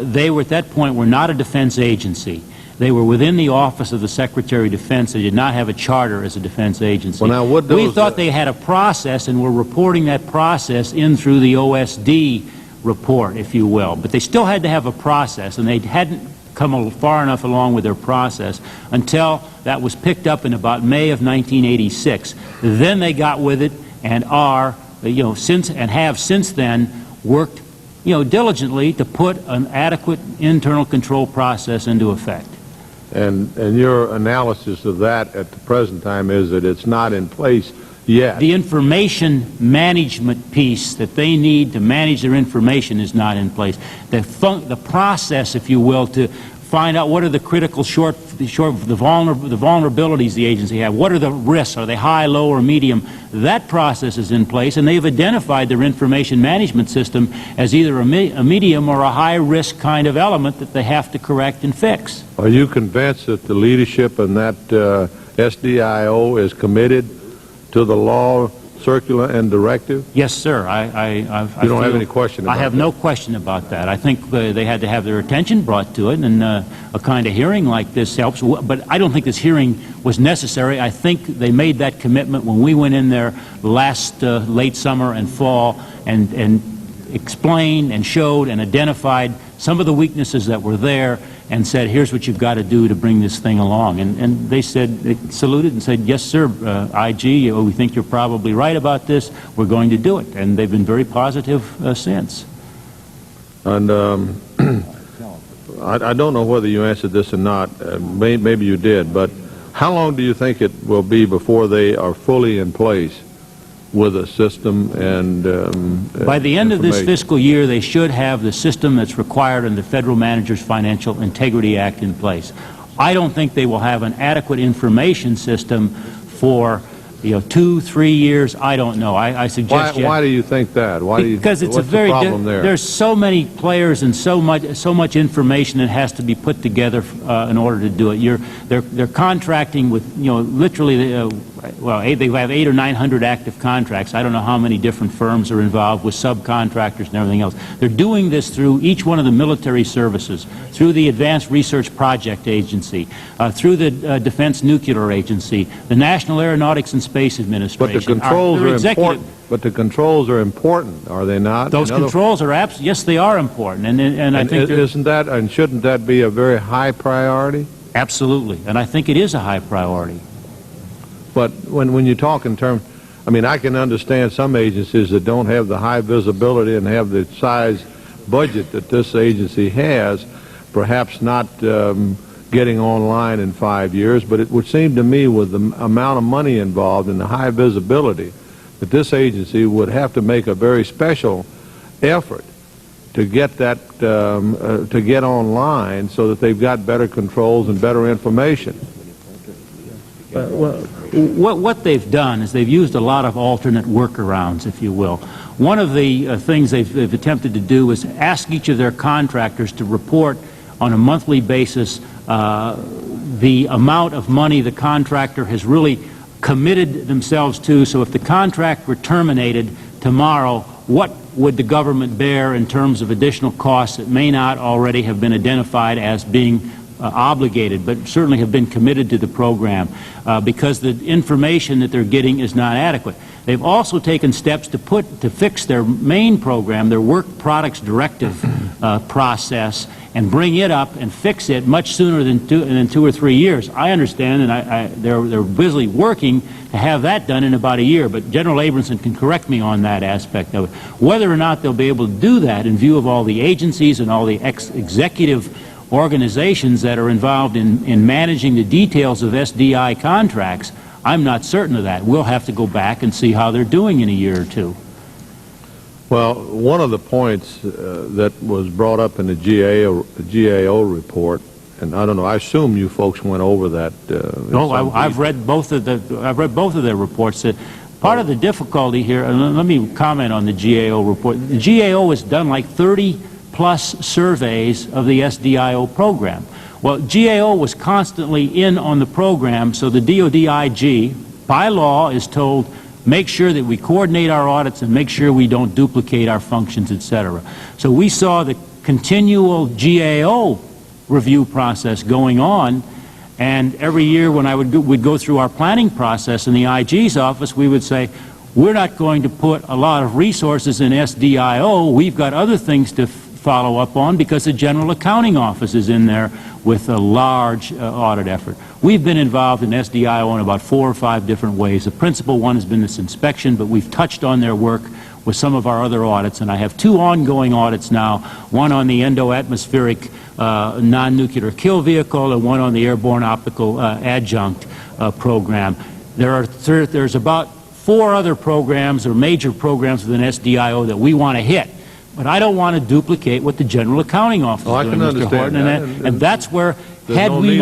They were, at that point, were not a defense agency. They were within the Office of the Secretary of Defense. They did not have a charter as a defense agency. Well, now, we thought they had a process, and were reporting that process in through the OSD report, if you will. But they still had to have a process, and they hadn't come far enough along with their process until that was picked up in about May of 1986. Then they got with it and are, have since then worked, diligently to put an adequate internal control process into effect. And your analysis of that at the present time is that it's not in place yet. The information management piece that they need to manage their information is not in place. The process, if you will, to find out what are the critical the vulnerabilities the agency have, what are the risks, are they high, low, or medium, that process is in place, and they've identified their information management system as either a medium or a high-risk kind of element that they have to correct and fix. Are you convinced that the leadership in that SDIO is committed to the law, circular, and directive? Yes, sir. You don't have any question about that? I have no question about that. I think they had to have their attention brought to it, and a kind of hearing like this helps. But I don't think this hearing was necessary. I think they made that commitment when we went in there last late summer and fall and explained and showed and identified some of the weaknesses that were there and said, here's what you've got to do to bring this thing along. And they said, they saluted and said, yes, sir, IG, we think you're probably right about this. We're going to do it. And they've been very positive since. And I don't know whether you answered this or not. Maybe you did. But how long do you think it will be before they are fully in place with a system and by the end of this fiscal year, they should have the system that's required in the Federal Managers Financial Integrity Act in place. I don't think they will have an adequate information system for 2-3 years. I don't know. I suggest. Why do you think that? Because it's a very there's so many players and so much information that has to be put together in order to do it. They're contracting with literally they have 800 or 900 active contracts. I don't know how many different firms are involved with subcontractors and everything else. They're doing this through each one of the military services, through the Advanced Research Project Agency, through the Defense Nuclear Agency, the National Aeronautics and Space Administration. But the controls are important. But the controls are important, are they not? Those controls are yes, they are important, and I think isn't that, and shouldn't that be a very high priority? Absolutely, and I think it is a high priority. But when you talk in terms, I mean, I can understand some agencies that don't have the high visibility and have the size budget that this agency has, perhaps not getting online in 5 years, but it would seem to me with the amount of money involved and the high visibility that this agency would have to make a very special effort to get that to get online so that they've got better controls and better information. What they've done is they've used a lot of alternate workarounds, if you will. One of the things they've attempted to do is ask each of their contractors to report on a monthly basis the amount of money the contractor has really committed themselves to. So if the contract were terminated tomorrow, what would the government bear in terms of additional costs that may not already have been identified as being obligated, but certainly have been committed to the program because the information that they're getting is not adequate. They've also taken steps to fix their main program, their Work Products Directive process, and bring it up and fix it much sooner than 2 or 3 years. I understand, and they're busily working to have that done in about a year, but General Abramson can correct me on that aspect of it. Whether or not they'll be able to do that in view of all the agencies and all the executive organizations that are involved in managing the details of SDI contracts, I'm not certain of that. We'll have to go back and see how they're doing in a year or two. Well, one of the points that was brought up in the GAO report, and I don't know, I assume you folks went over that. No, I've read both of their reports. Part of the difficulty here, and let me comment on the GAO report. The GAO has done like 30+ surveys of the SDIO program. Well, GAO was constantly in on the program, so the DOD IG, by law, is told, make sure that we coordinate our audits and make sure we don't duplicate our functions, etc. So we saw the continual GAO review process going on, and every year when we'd go through our planning process in the IG's office, we would say, we're not going to put a lot of resources in SDIO. We've got other things to follow up on because the General Accounting Office is in there with a large audit effort. We've been involved in SDIO in about 4 or 5 different ways. The principal one has been this inspection, but we've touched on their work with some of our other audits, and I have 2 ongoing audits now, one on the endo-atmospheric non-nuclear kill vehicle and one on the airborne optical adjunct program. There's about 4 other programs or major programs within SDIO that we want to hit. But I don't want to duplicate what the General Accounting Office is doing, Mr. Horton, and that's where, had we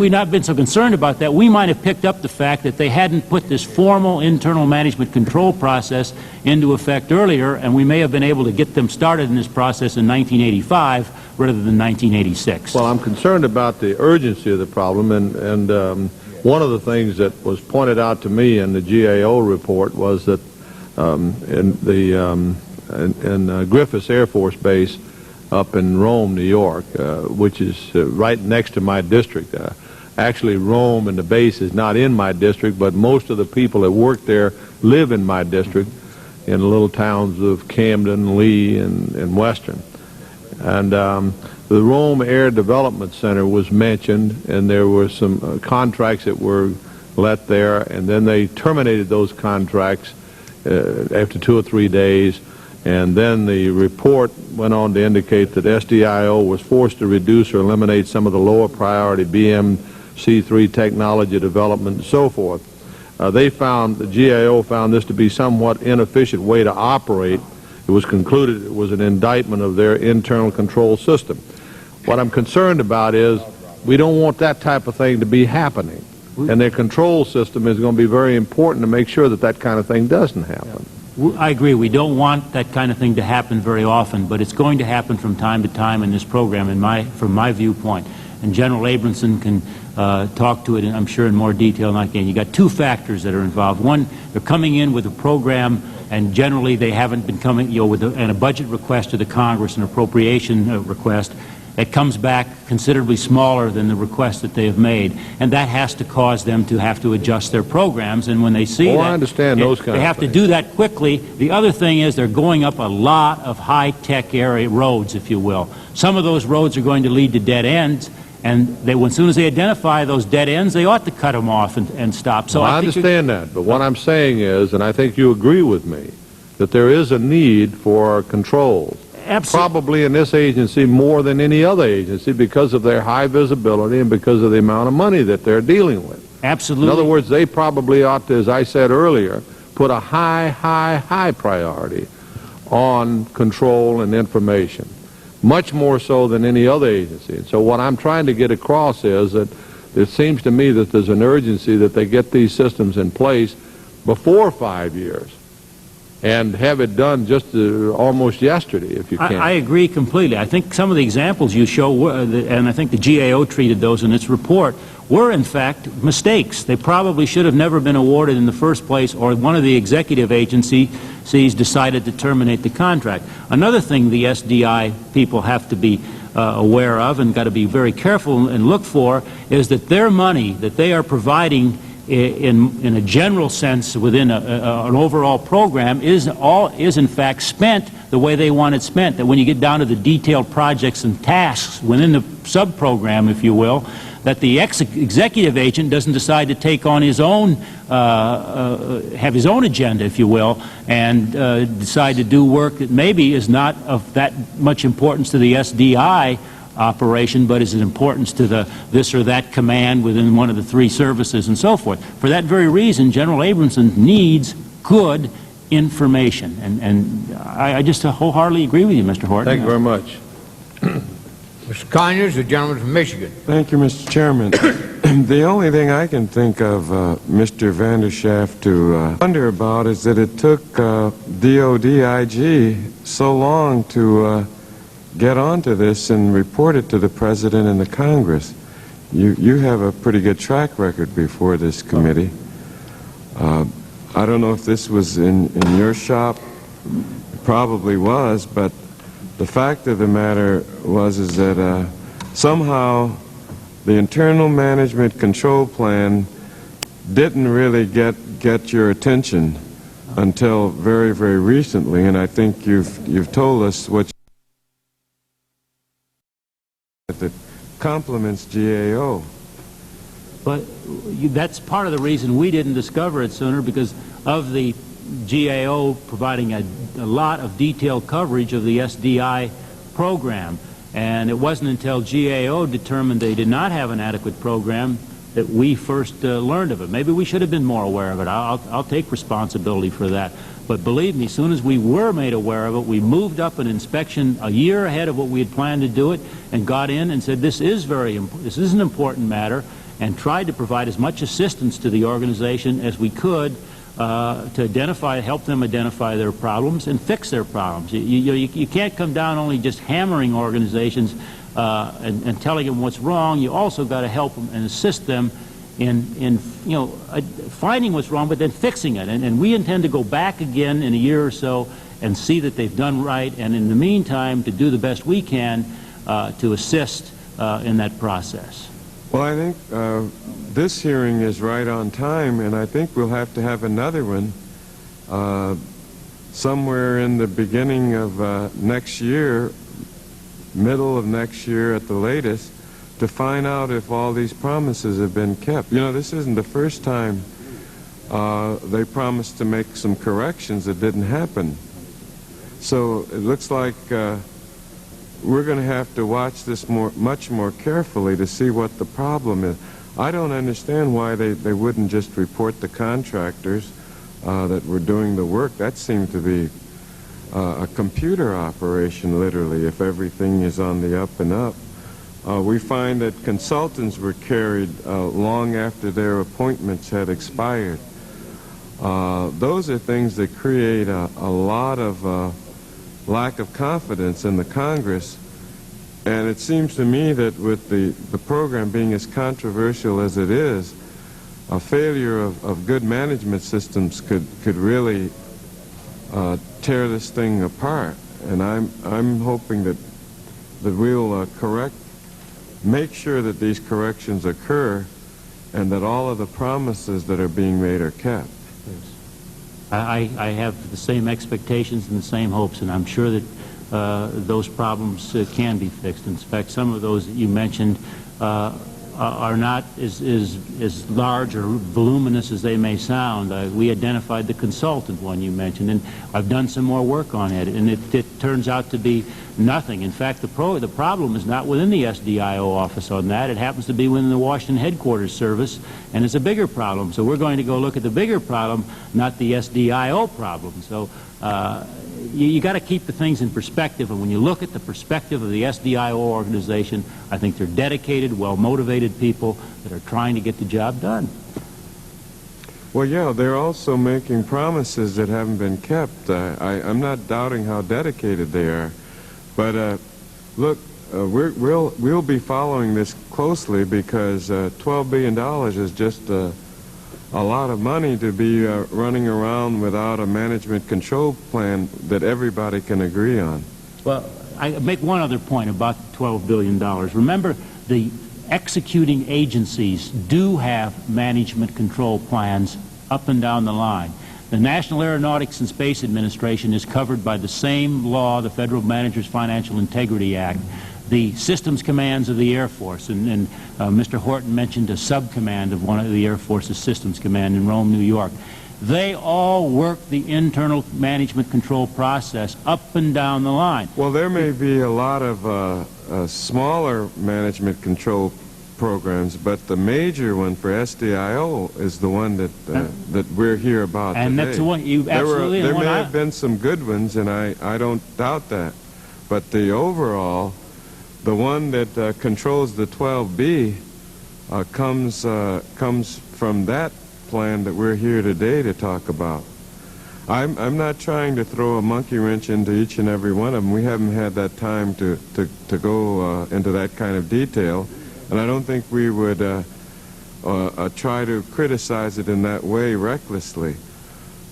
not been so concerned about that, we might have picked up the fact that they hadn't put this formal internal management control process into effect earlier, and we may have been able to get them started in this process in 1985 rather than 1986. Well, I'm concerned about the urgency of the problem, and one of the things that was pointed out to me in the GAO report was that in Griffiths Air Force Base up in Rome, New York, which is right next to my district. Actually, Rome and the base is not in my district, but most of the people that work there live in my district in the little towns of Camden, Lee, and Western. And the Rome Air Development Center was mentioned, and there were some contracts that were let there, and then they terminated those contracts after 2 or 3 days. And then the report went on to indicate that SDIO was forced to reduce or eliminate some of the lower priority BMC3 technology development and so forth. The GAO found this to be somewhat inefficient way to operate. It was concluded it was an indictment of their internal control system. What I'm concerned about is we don't want that type of thing to be happening. And their control system is going to be very important to make sure that that kind of thing doesn't happen. I agree. We don't want that kind of thing to happen very often, but it's going to happen from time to time in this program, from my viewpoint. And General Abramson can talk to it, I'm sure, in more detail. You got 2 factors that are involved. One, they're coming in with a program, and generally they haven't been coming, with a budget request to the Congress, an appropriation request. It comes back considerably smaller than the request that they have made, and that has to cause them to have to adjust their programs. And when they see that, I understand those kind they have to do that quickly. The other thing is they're going up a lot of high-tech area roads, if you will. Some of those roads are going to lead to dead ends, and as soon as they identify those dead ends, they ought to cut them off and stop. So I understand that, but what I'm saying is, and I think you agree with me, that there is a need for controls. probably in this agency more than any other agency because of their high visibility and because of the amount of money that they're dealing with. Absolutely. In other words, they probably ought to, as I said earlier, put a high priority on control and information, much more so than any other agency. And so what I'm trying to get across is that it seems to me that there's an urgency that they get these systems in place before 5 years and have it done just almost yesterday, if you can. I agree completely. I think some of the examples you show, and I think the GAO treated those in its report, were in fact mistakes. They probably should have never been awarded in the first place, or one of the executive agencies decided to terminate the contract. Another thing the SDI people have to be aware of and got to be very careful and look for is that their money that they are providing in a general sense within an overall program is in fact spent the way they want it spent. That when you get down to the detailed projects and tasks within the sub-program, if you will, that the executive agent doesn't decide to take on his own, have his own agenda, if you will, and decide to do work that maybe is not of that much importance to the SDI operation, but is an importance to the this or that command within one of the three services and so forth. For that very reason, General Abramson needs good information. And I just wholeheartily agree with you, Mr. Horton. Thank you very much. Mr. Conyers, the gentleman from Michigan. Thank you, Mr. Chairman. The only thing I can think of, Mr. Vanderschaft, to wonder about is that it took DOD IG so long to get onto this and report it to the President and the Congress. You have a pretty good track record before this committee. I don't know if this was in your shop. It probably was, but the fact of the matter is that somehow the internal management control plan didn't really get your attention until very, very recently, and I think you've told us what that complements GAO. But that's part of the reason we didn't discover it sooner, because of the GAO providing a lot of detailed coverage of the SDI program. And it wasn't until GAO determined they did not have an adequate program that we first learned of it. Maybe we should have been more aware of it. I'll take responsibility for that. But believe me, as soon as we were made aware of it, we moved up an inspection a year ahead of what we had planned to do it and got in and said, this is an important matter, and tried to provide as much assistance to the organization as we could to help them identify their problems and fix their problems. You can't come down only just hammering organizations and telling them what's wrong. You also got to help them and assist them in finding what's wrong, but then fixing it. And we intend to go back again in a year or so and see that they've done right, and in the meantime to do the best we can to assist in that process. Well, I think this hearing is right on time, and I think we'll have to have another one somewhere in the beginning of next year, middle of next year at the latest, to find out if all these promises have been kept. You know, this isn't the first time they promised to make some corrections that didn't happen. So it looks like we're going to have to watch this much more carefully to see what the problem is. I don't understand why they wouldn't just report the contractors that were doing the work. That seemed to be a computer operation, literally, if everything is on the up and up. We find that consultants were carried long after their appointments had expired. Those are things that create a lot of lack of confidence in the Congress, and it seems to me that with the program being as controversial as it is, a failure of good management systems could really tear this thing apart. And I'm hoping that we'll make sure that these corrections occur and that all of the promises that are being made are kept. I have the same expectations and the same hopes, and I'm sure that those problems can be fixed. In fact, some of those that you mentioned are are not as large or voluminous as they may sound. We identified the consultant one you mentioned, and I've done some more work on it, and it turns out to be nothing. In fact, the problem is not within the SDIO office on that. It happens to be within the Washington headquarters service, and it's a bigger problem. So we're going to go look at the bigger problem, not the SDIO problem. So you got to keep the things in perspective, and when you look at the perspective of the SDIO organization, I think they're dedicated, well-motivated people that are trying to get the job done. Well, yeah, they're also making promises that haven't been kept. I'm not doubting how dedicated they are, but look, we'll be following this closely because $12 billion is just a lot of money to be running around without a management control plan that everybody can agree on. Well, I make one other point about $12 billion. Remember, the executing agencies do have management control plans up and down the line. The National Aeronautics and Space Administration is covered by the same law, the Federal Managers Financial Integrity Act. The systems commands of the Air Force, and Mr. Horton mentioned a subcommand of one of the Air Force's systems command in Rome, New York. They all work the internal management control process up and down the line. Well, there may be a lot of smaller management control programs, but the major one for SDIO is the one that we're here about and today. That's the one you absolutely. There may have been some good ones, and I don't doubt that, but the overall, the one that controls the 12B comes from that plan that we're here today to talk about. I'm not trying to throw a monkey wrench into each and every one of them. We haven't had that time to go into that kind of detail, and I don't think we would try to criticize it in that way recklessly.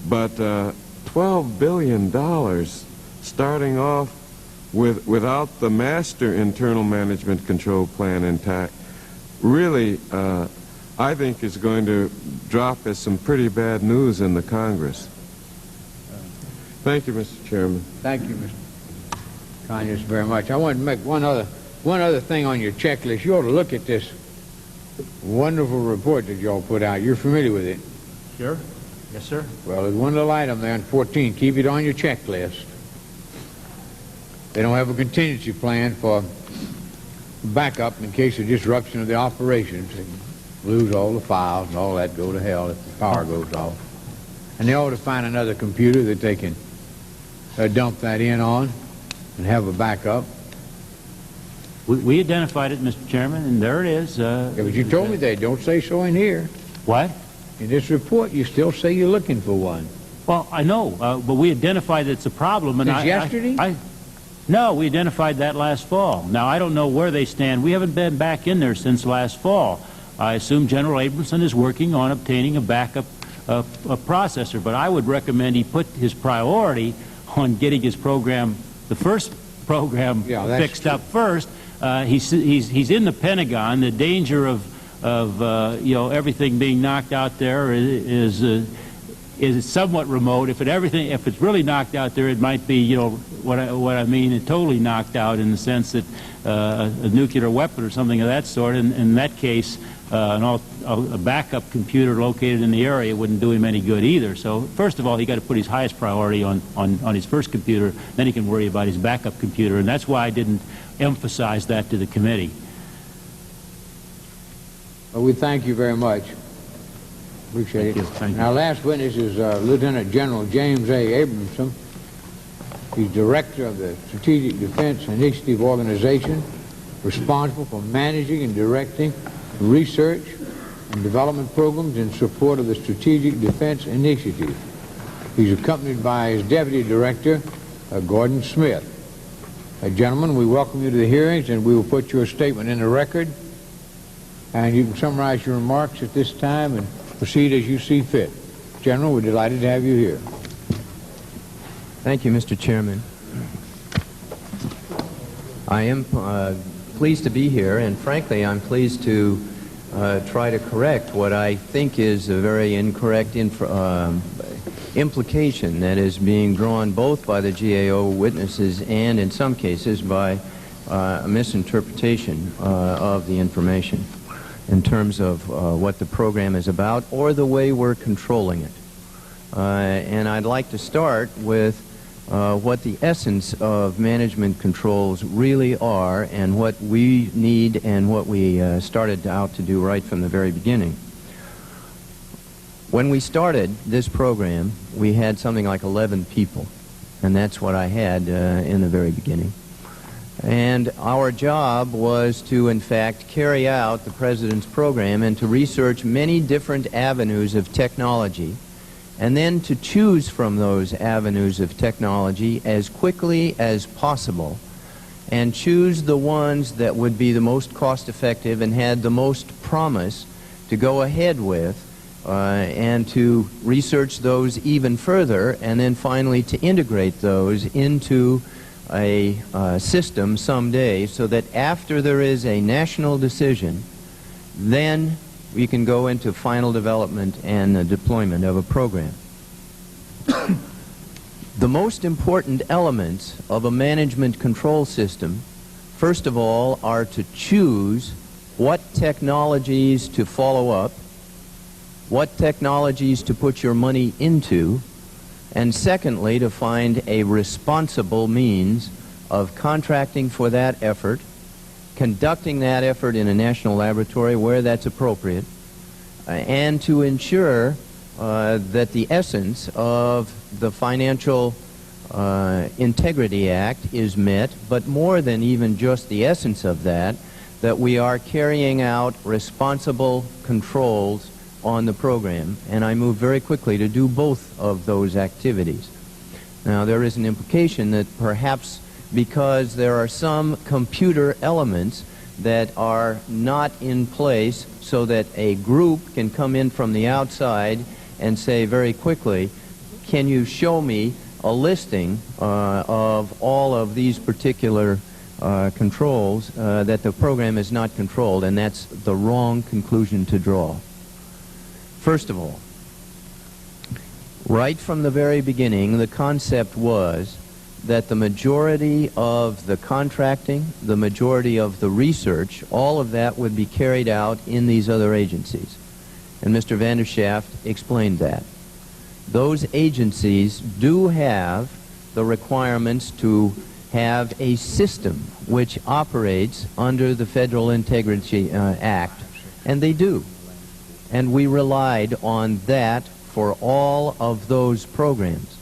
But $12 billion starting off without the master internal management control plan intact really I think is going to drop as some pretty bad news in the Congress. Thank you, Mr. Chairman. Thank you, Mr. Conyers, very much. I want to make one other thing on your checklist. You ought to look at this wonderful report that you all put out. You're familiar with it? Sure. Yes, sir. Well, there's one little item there on 14. Keep it on your checklist. They don't have a contingency plan for backup in case of disruption of the operations. They lose all the files and all that, go to hell if the power goes off. And they ought to find another computer that they can dump that in on and have a backup. We identified it, Mr. Chairman, and there it is. Yeah, but you told me they don't say so in here. What? In this report, you still say you're looking for one. Well, I know, but we identified that it's a problem. And Since yesterday? No, we identified that last fall. Now, I don't know where they stand. We haven't been back in there since last fall. I assume General Abramson is working on obtaining a backup a processor, but I would recommend he put his priority on getting his program, the first program, fixed up first. He's in the Pentagon. The danger of everything being knocked out there is somewhat remote. If it's really knocked out there, it might be what I mean, totally knocked out in the sense that a nuclear weapon or something of that sort. And in that case, a backup computer located in the area wouldn't do him any good either. So first of all, he got to put his highest priority on his first computer. Then he can worry about his backup computer, and that's why I didn't emphasize that to the committee. Well, we thank you very much. Appreciate it. Thank you. Our last witness is Lieutenant General James A. Abramson. He's Director of the Strategic Defense Initiative Organization, responsible for managing and directing research and development programs in support of the Strategic Defense Initiative. He's accompanied by his Deputy Director, Gordon Smith. Gentlemen, we welcome you to the hearings, and we will put your statement in the record. And you can summarize your remarks at this time and proceed as you see fit. General, we're delighted to have you here. Thank you, Mr. Chairman. I am pleased to be here, and frankly, I'm pleased to try to correct what I think is a very incorrect implication that is being drawn both by the GAO witnesses and, in some cases, by a misinterpretation of the information. in terms of what the program is about or the way we're controlling it. And I'd like to start with what the essence of management controls really are and what we need and what we started out to do right from the very beginning. When we started this program, we had something like 11 people, and that's what I had in the very beginning. And our job was to, in fact, carry out the President's program and to research many different avenues of technology, and then to choose from those avenues of technology as quickly as possible and choose the ones that would be the most cost-effective and had the most promise to go ahead with, and to research those even further, and then finally to integrate those into a system someday so that after there is a national decision, then we can go into final development and deployment of a program. The most important elements of a management control system, first of all, are to choose what technologies to follow up, what technologies to put your money into, and secondly, to find a responsible means of contracting for that effort, conducting that effort in a national laboratory where that's appropriate, and to ensure that the essence of the Financial Integrity Act is met, but more than even just the essence of that, that we are carrying out responsible controls on the program, and I move very quickly to do both of those activities. Now, there is an implication that perhaps because there are some computer elements that are not in place so that a group can come in from the outside and say very quickly, can you show me a listing of all of these particular controls, that the program is not controlled, and that's the wrong conclusion to draw. First of all, right from the very beginning, the concept was that the majority of the contracting, the majority of the research, all of that would be carried out in these other agencies. And Mr. Vanderschaft explained that. Those agencies do have the requirements to have a system which operates under the Federal Integrity Act, and they do. And we relied on that for all of those programs.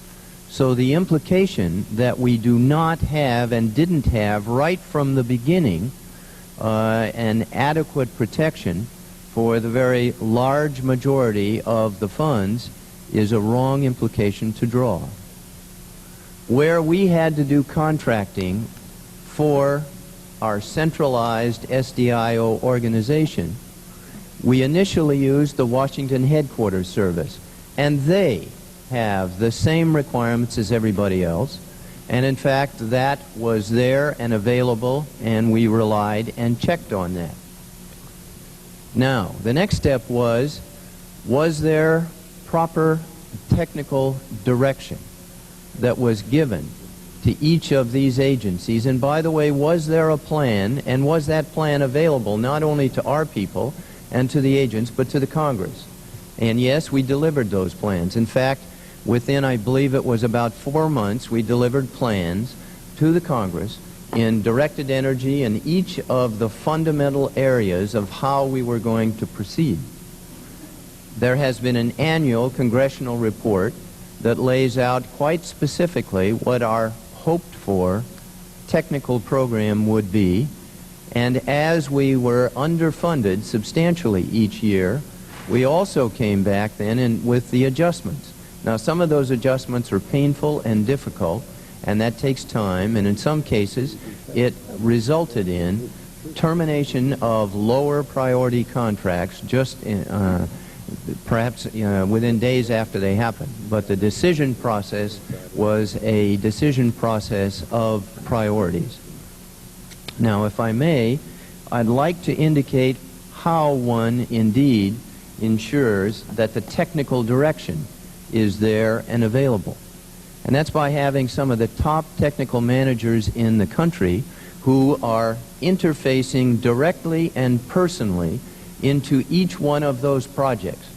So the implication that we do not have and didn't have right from the beginning an adequate protection for the very large majority of the funds is a wrong implication to draw. Where we had to do contracting for our centralized SDIO organization, we initially used the Washington Headquarters Service, and they have the same requirements as everybody else, and in fact that was there and available, and we relied and checked on that. Now, the next step was there proper technical direction that was given to each of these agencies? And by the way, was there a plan, and was that plan available not only to our people and to the agents, but to the Congress? And yes, we delivered those plans. In fact, within, I believe it was about 4 months, we delivered plans to the Congress in directed energy in each of the fundamental areas of how we were going to proceed. There has been an annual congressional report that lays out quite specifically what our hoped-for technical program would be, and as we were underfunded substantially each year, we also came back then with the adjustments. Now, some of those adjustments are painful and difficult, and that takes time, and in some cases it resulted in termination of lower priority contracts just perhaps within days after they happened. But the decision process was a decision process of priorities. Now, if I may, I'd like to indicate how one indeed ensures that the technical direction is there and available. And that's by having some of the top technical managers in the country who are interfacing directly and personally into each one of those projects.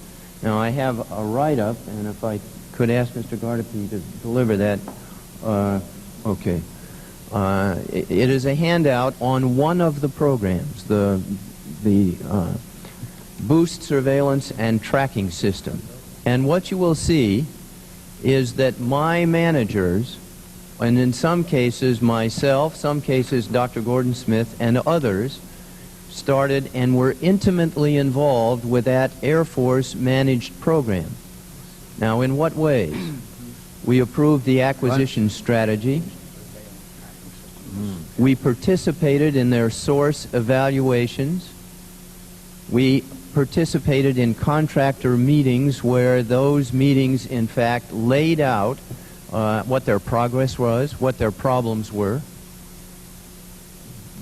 Now, I have a write-up, and if I could ask Mr. Gardapi to deliver that. Okay. It is a handout on one of the programs, the Boost Surveillance and Tracking System. And what you will see is that my managers, and in some cases myself, some cases Dr. Gordon Smith and others, started and were intimately involved with that Air Force managed program. Now, in what ways? We approved the acquisition strategy. We participated in their source evaluations. We participated in contractor meetings where those meetings, in fact, laid out what their progress was, what their problems were.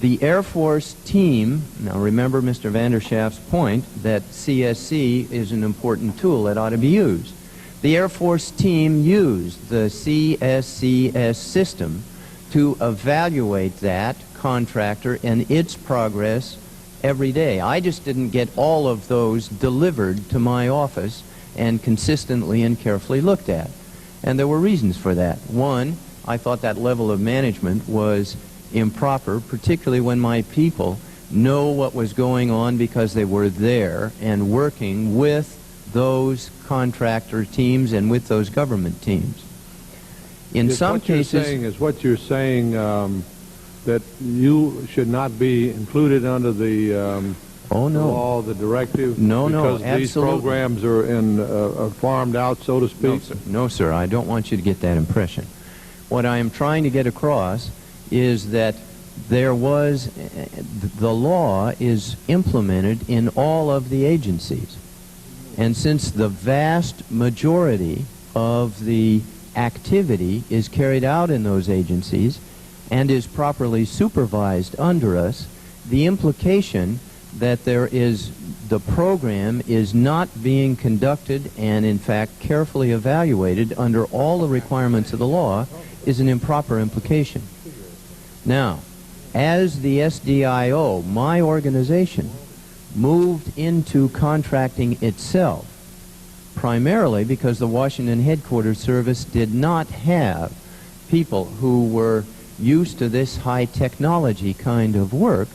The Air Force team, now remember Mr. Vanderschaft's point that CSC is an important tool that ought to be used. The Air Force team used the CSCS system to evaluate that contractor and its progress every day. I just didn't get all of those delivered to my office and consistently and carefully looked at. And there were reasons for that. One, I thought that level of management was improper, particularly when my people know what was going on because they were there and working with those contractor teams and with those government teams. In some cases... What you're saying that you should not be included under the law, the directive? No, because absolutely. These programs are farmed out, so to speak? No, sir. No, sir. I don't want you to get that impression. What I am trying to get across is that the law is implemented in all of the agencies. And since the vast majority of the activity is carried out in those agencies and is properly supervised under us, the implication that the program is not being conducted and in fact carefully evaluated under all the requirements of the law is an improper implication. Now, as the SDIO, my organization moved into contracting itself, primarily because the Washington Headquarters Service did not have people who were used to this high technology kind of work,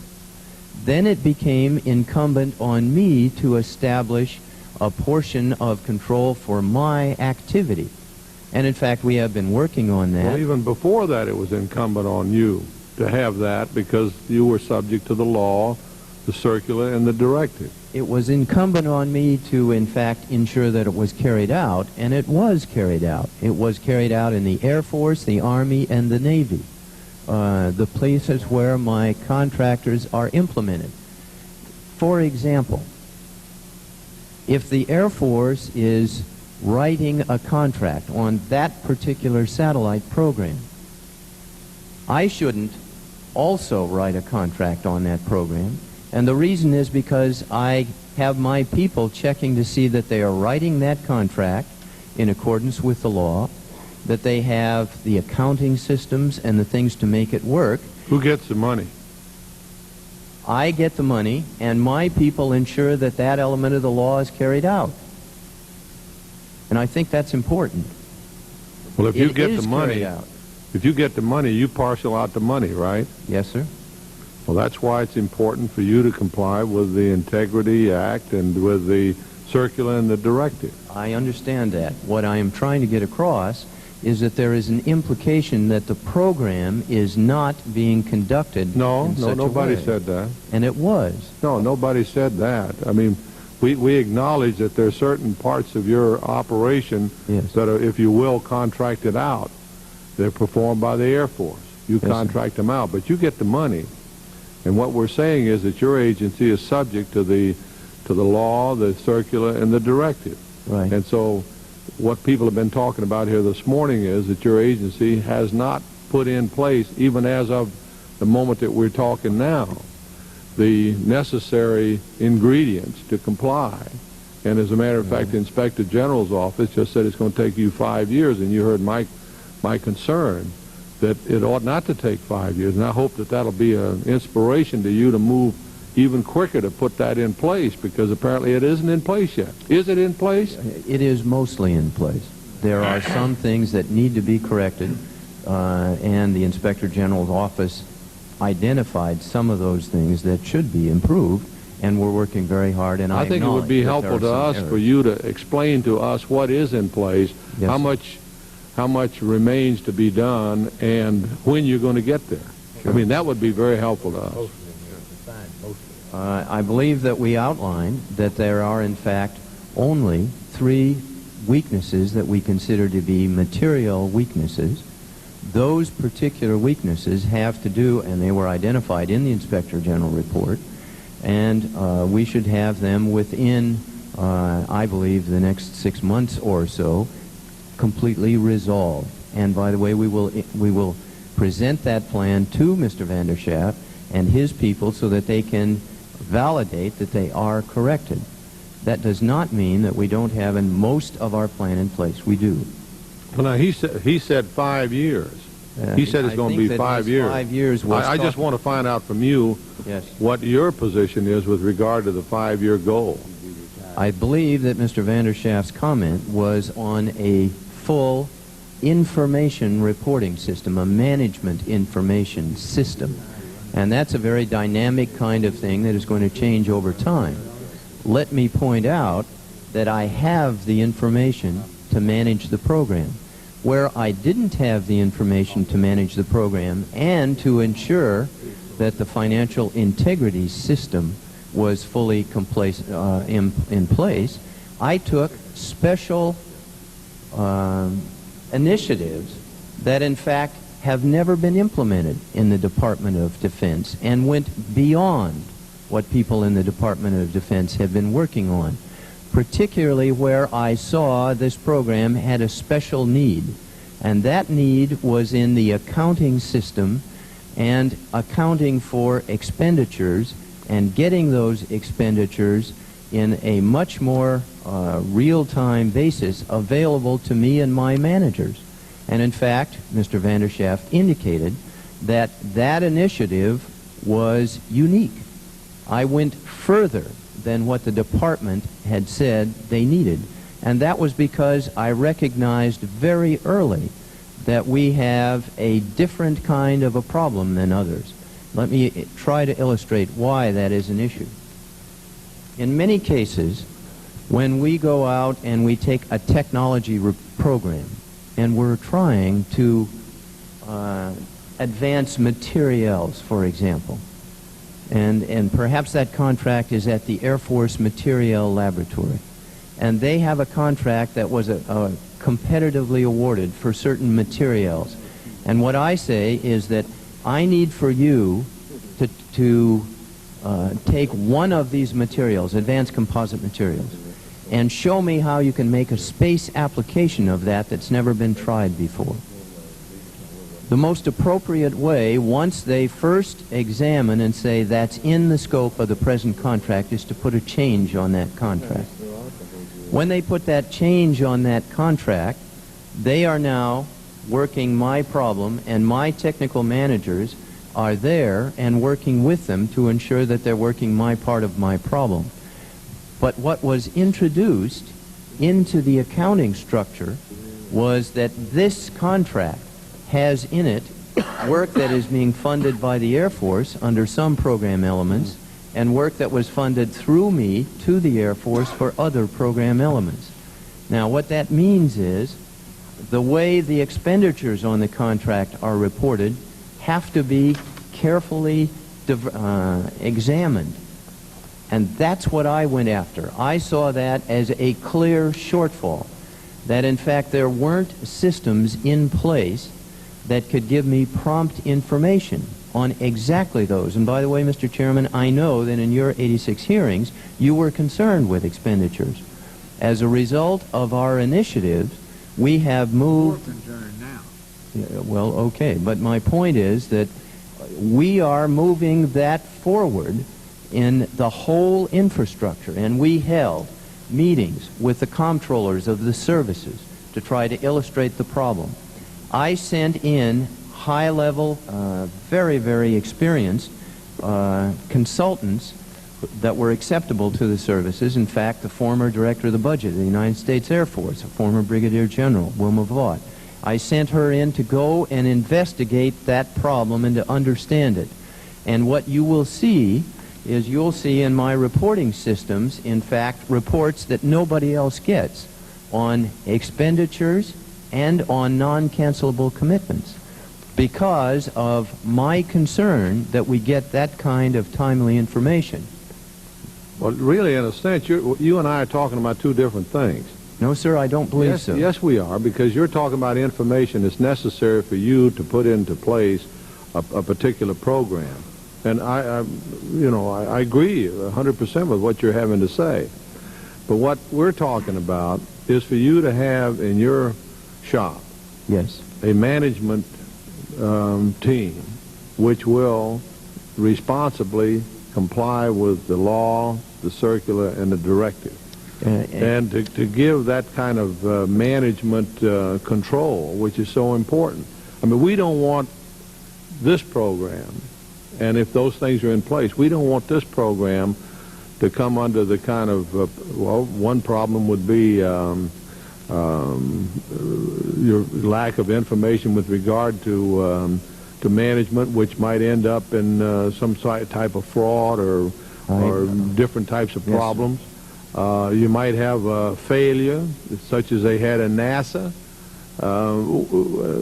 then it became incumbent on me to establish a portion of control for my activity. And in fact, we have been working on that. Well, even before that, it was incumbent on you to have that because you were subject to the law, the circular, and the directive. It was incumbent on me to, in fact, ensure that it was carried out, and it was carried out. It was carried out in the Air Force, the Army, and the Navy, the places where my contractors are implemented. For example, if the Air Force is writing a contract on that particular satellite program, I shouldn't also write a contract on that program. And the reason is because I have my people checking to see that they are writing that contract in accordance with the law, that they have the accounting systems and the things to make it work. Who gets the money? I get the money, and my people ensure that that element of the law is carried out. And I think that's important. Well, if you get the money, you parcel out the money, right? Yes, sir. Well, that's why it's important for you to comply with the Integrity Act and with the circular and the directive. I understand that. What I am trying to get across is that there is an implication that the program is not being conducted in such a nobody way. said that. And it was. No, nobody said that. I mean, we acknowledge that there are certain parts of your operation that are, if you will, contracted out. They're performed by the Air Force. You contract them out, but you get the money. And what we're saying is that your agency is subject to the law, the circular, and the directive. Right. And so what people have been talking about here this morning is that your agency has not put in place, even as of the moment that we're talking now, the necessary ingredients to comply. And as a matter of fact, the Inspector General's office just said it's going to take you 5 years, and you heard my concern that it ought not to take 5 years. And I hope that that'll be an inspiration to you to move even quicker to put that in place, because apparently it isn't in place yet. Is it in place? It is mostly in place. There are some things that need to be corrected, and the Inspector General's office identified some of those things that should be improved, and we're working very hard, and I think it would be helpful to us for you to explain to us what is in place, Yes, how much remains to be done, and when you're going to get there. I mean, that would be very helpful to us. I believe that we outlined that there are, in fact, only 3 weaknesses that we consider to be material weaknesses. Those particular weaknesses have to do, and they were identified in the Inspector General report, and we should have them within, I believe, the next 6 months or so, completely resolved. And by the way, we will present that plan to Mr. Vander Schaaf and his people so that they can validate that they are corrected. That does not mean that we don't have most of our plan in place. We do. Well, now, he said 5 years. He said it's going to be 5 years. 5 years was I just want to find out from you what your position is with regard to the 5-year goal. I believe that Mr. Vander Schaaf's comment was on a full information reporting system, a management information system. And that's a very dynamic kind of thing that is going to change over time. Let me point out that I have the information to manage the program. Where I didn't have the information to manage the program and to ensure that the financial integrity system was fully in place, I took special initiatives that in fact have never been implemented in the Department of Defense and went beyond what people in the Department of Defense have been working on, particularly where I saw this program had a special need. And that need was in the accounting system and accounting for expenditures and getting those expenditures in a much more real-time basis available to me and my managers. And in fact, Mr. Vander Schaaf indicated that that initiative was unique. I went further than what the department had said they needed. And that was because I recognized very early that we have a different kind of a problem than others. Let me try to illustrate why that is an issue. In many cases, when we go out and we take a technology program and we're trying to advance materials, for example, and perhaps that contract is at the Air Force Materiel Laboratory, and they have a contract that was competitively awarded for certain materials. And what I say is that I need for you to take one of these materials, advanced composite materials, and show me how you can make a space application of that that's never been tried before. The most appropriate way, once they first examine and say that's in the scope of the present contract, is to put a change on that contract. When they put that change on that contract, they are now working my problem, and my technical managers are there and working with them to ensure that they're working my part of my problem. But what was introduced into the accounting structure was that this contract has in it work that is being funded by the Air Force under some program elements, and work that was funded through me to the Air Force for other program elements. Now, what that means is the way the expenditures on the contract are reported have to be carefully examined. And that's what I went after. I saw that as a clear shortfall, that in fact there weren't systems in place that could give me prompt information on exactly those. And by the way, Mr. Chairman, I know that in your 86 hearings, you were concerned with expenditures. As a result of our initiatives, we have moved... More concerned now. Well, okay, but my point is that we are moving that forward in the whole infrastructure, and we held meetings with the comptrollers of the services to try to illustrate the problem. I sent in high-level, very, very experienced consultants that were acceptable to the services. In fact, the former director of the budget of the United States Air Force, a former brigadier general, Wilma Vaught, I sent her in to go and investigate that problem and to understand it. And what you will see is you'll see in my reporting systems, in fact, reports that nobody else gets on expenditures and on non-cancelable commitments because of my concern that we get that kind of timely information. Well, really, in a sense, you and I are talking about two different things. No, sir, I don't believe so. Yes, we are, because you're talking about information that's necessary for you to put into place a particular program. And I agree 100% with what you're having to say. But what we're talking about is for you to have in your shop a management team which will responsibly comply with the law, the circular, and the directive. And to give that kind of management control, which is so important. I mean, we don't want this program, and if those things are in place, we don't want this program to come under the kind of, well, one problem would be your lack of information with regard to management, which might end up in some type of fraud or different types of problems. You might have a failure, such as they had in NASA,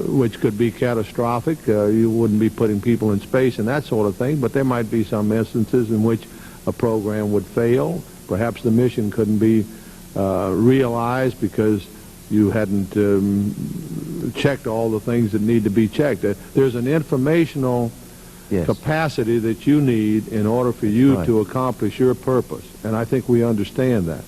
which could be catastrophic. You wouldn't be putting people in space and that sort of thing, but there might be some instances in which a program would fail. Perhaps the mission couldn't be realized because you hadn't checked all the things that need to be checked. There's an informational capacity that you need in order for you to accomplish your purpose, and I think we understand that.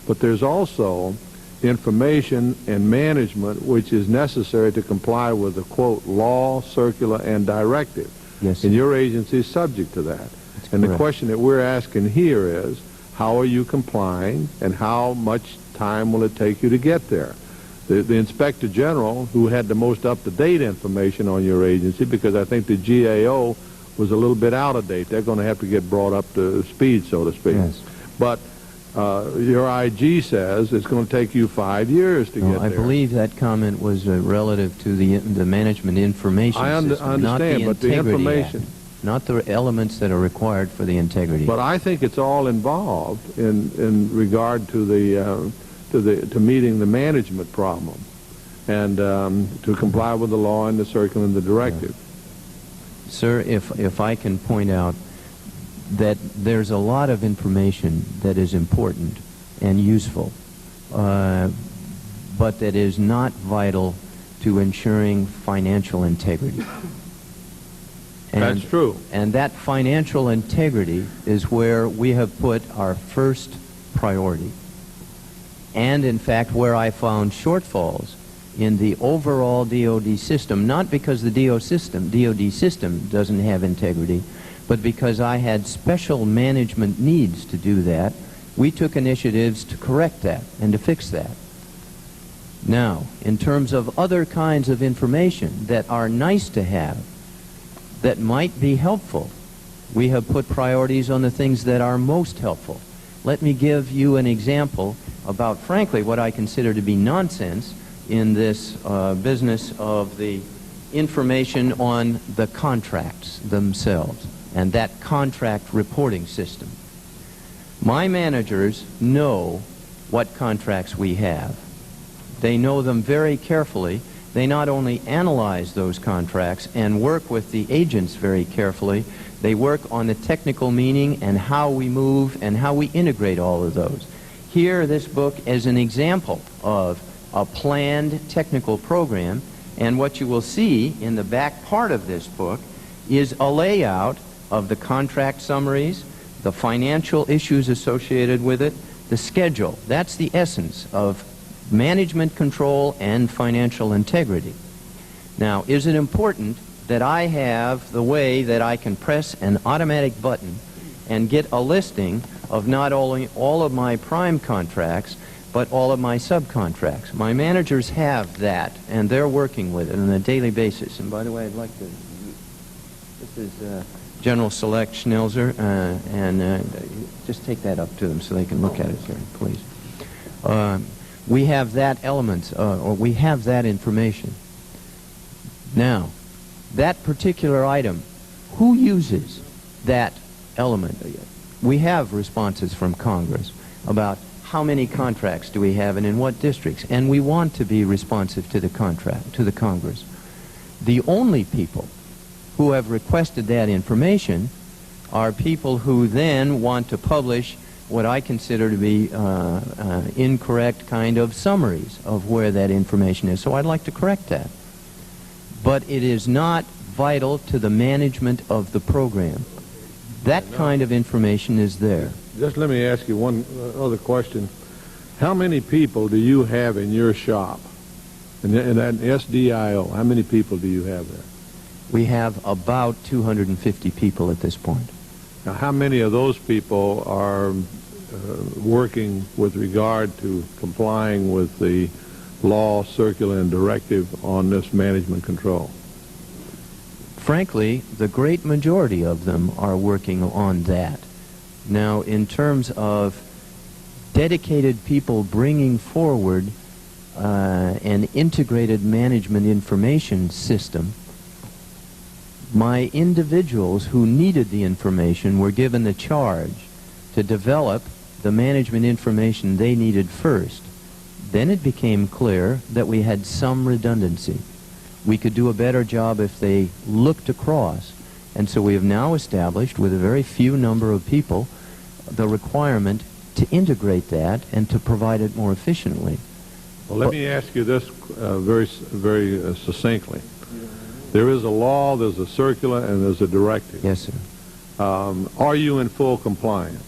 But there's also information and management which is necessary to comply with the, quote, law, circular, and directive. Yes. And your agency is subject to that. That's and correct. The question that we're asking here is, how are you complying, and how much time will it take you to get there? The Inspector General, who had the most up-to-date information on your agency, because I think the GAO was a little bit out of date. They're going to have to get brought up to speed, so to speak. Yes. But your IG says it's going to take you 5 years to get there. I believe that comment was relative to the management information system, understand, not the but the Integrity information, Act, not the elements that are required for the Integrity But Act. I think it's all involved in regard to to meeting the management problem, and to comply with the law and the circular and the directive. Sir, if I can point out that there's a lot of information that is important and useful, but that is not vital to ensuring financial integrity. That's true. And that financial integrity is where we have put our first priority. And, in fact, where I found shortfalls in the overall DoD system, not because the DoD system doesn't have integrity, but because I had special management needs to do that, we took initiatives to correct that and to fix that. Now, in terms of other kinds of information that are nice to have, that might be helpful, we have put priorities on the things that are most helpful. Let me give you an example about, frankly, what I consider to be nonsense in this business of the information on the contracts themselves and that contract reporting system. My managers know what contracts we have. They know them very carefully. They not only analyze those contracts and work with the agents very carefully, they work on the technical meaning and how we move and how we integrate all of those. Here, this book is an example of a planned technical program, and what you will see in the back part of this book is a layout of the contract summaries, the financial issues associated with it, the schedule. That's the essence of management control and financial integrity. Now, is it important that I have the way that I can press an automatic button and get a listing of not only all of my prime contracts, but all of my subcontracts? My managers have that, and they're working with it on a daily basis. And by the way, I'd like to, this is General Select Schnelzer, just take that up to them so they can look at it, sir, please. We have that element, or we have that information. Now, that particular item, who uses that element? We have responses from Congress about how many contracts do we have and in what districts, and we want to be responsive to the Congress. The only people who have requested that information are people who then want to publish what I consider to be incorrect kind of summaries of where that information is. So I'd like to correct that. But it is not vital to the management of the program. That kind of information is there. Just let me ask you one other question. How many people do you have in your shop? In that SDIO, how many people do you have there? We have about 250 people at this point. Now, how many of those people are working with regard to complying with the law, circular, and directive on this management control? Frankly, the great majority of them are working on that. Now, in terms of dedicated people bringing forward an integrated management information system, my individuals who needed the information were given the charge to develop the management information they needed first. Then it became clear that we had some redundancy. We could do a better job if they looked across. And so we have now established, with a very few number of people, the requirement to integrate that and to provide it more efficiently. Well, let me ask you this very succinctly. There is a law, there's a circular, and there's a directive. Yes, sir. Are you in full compliance?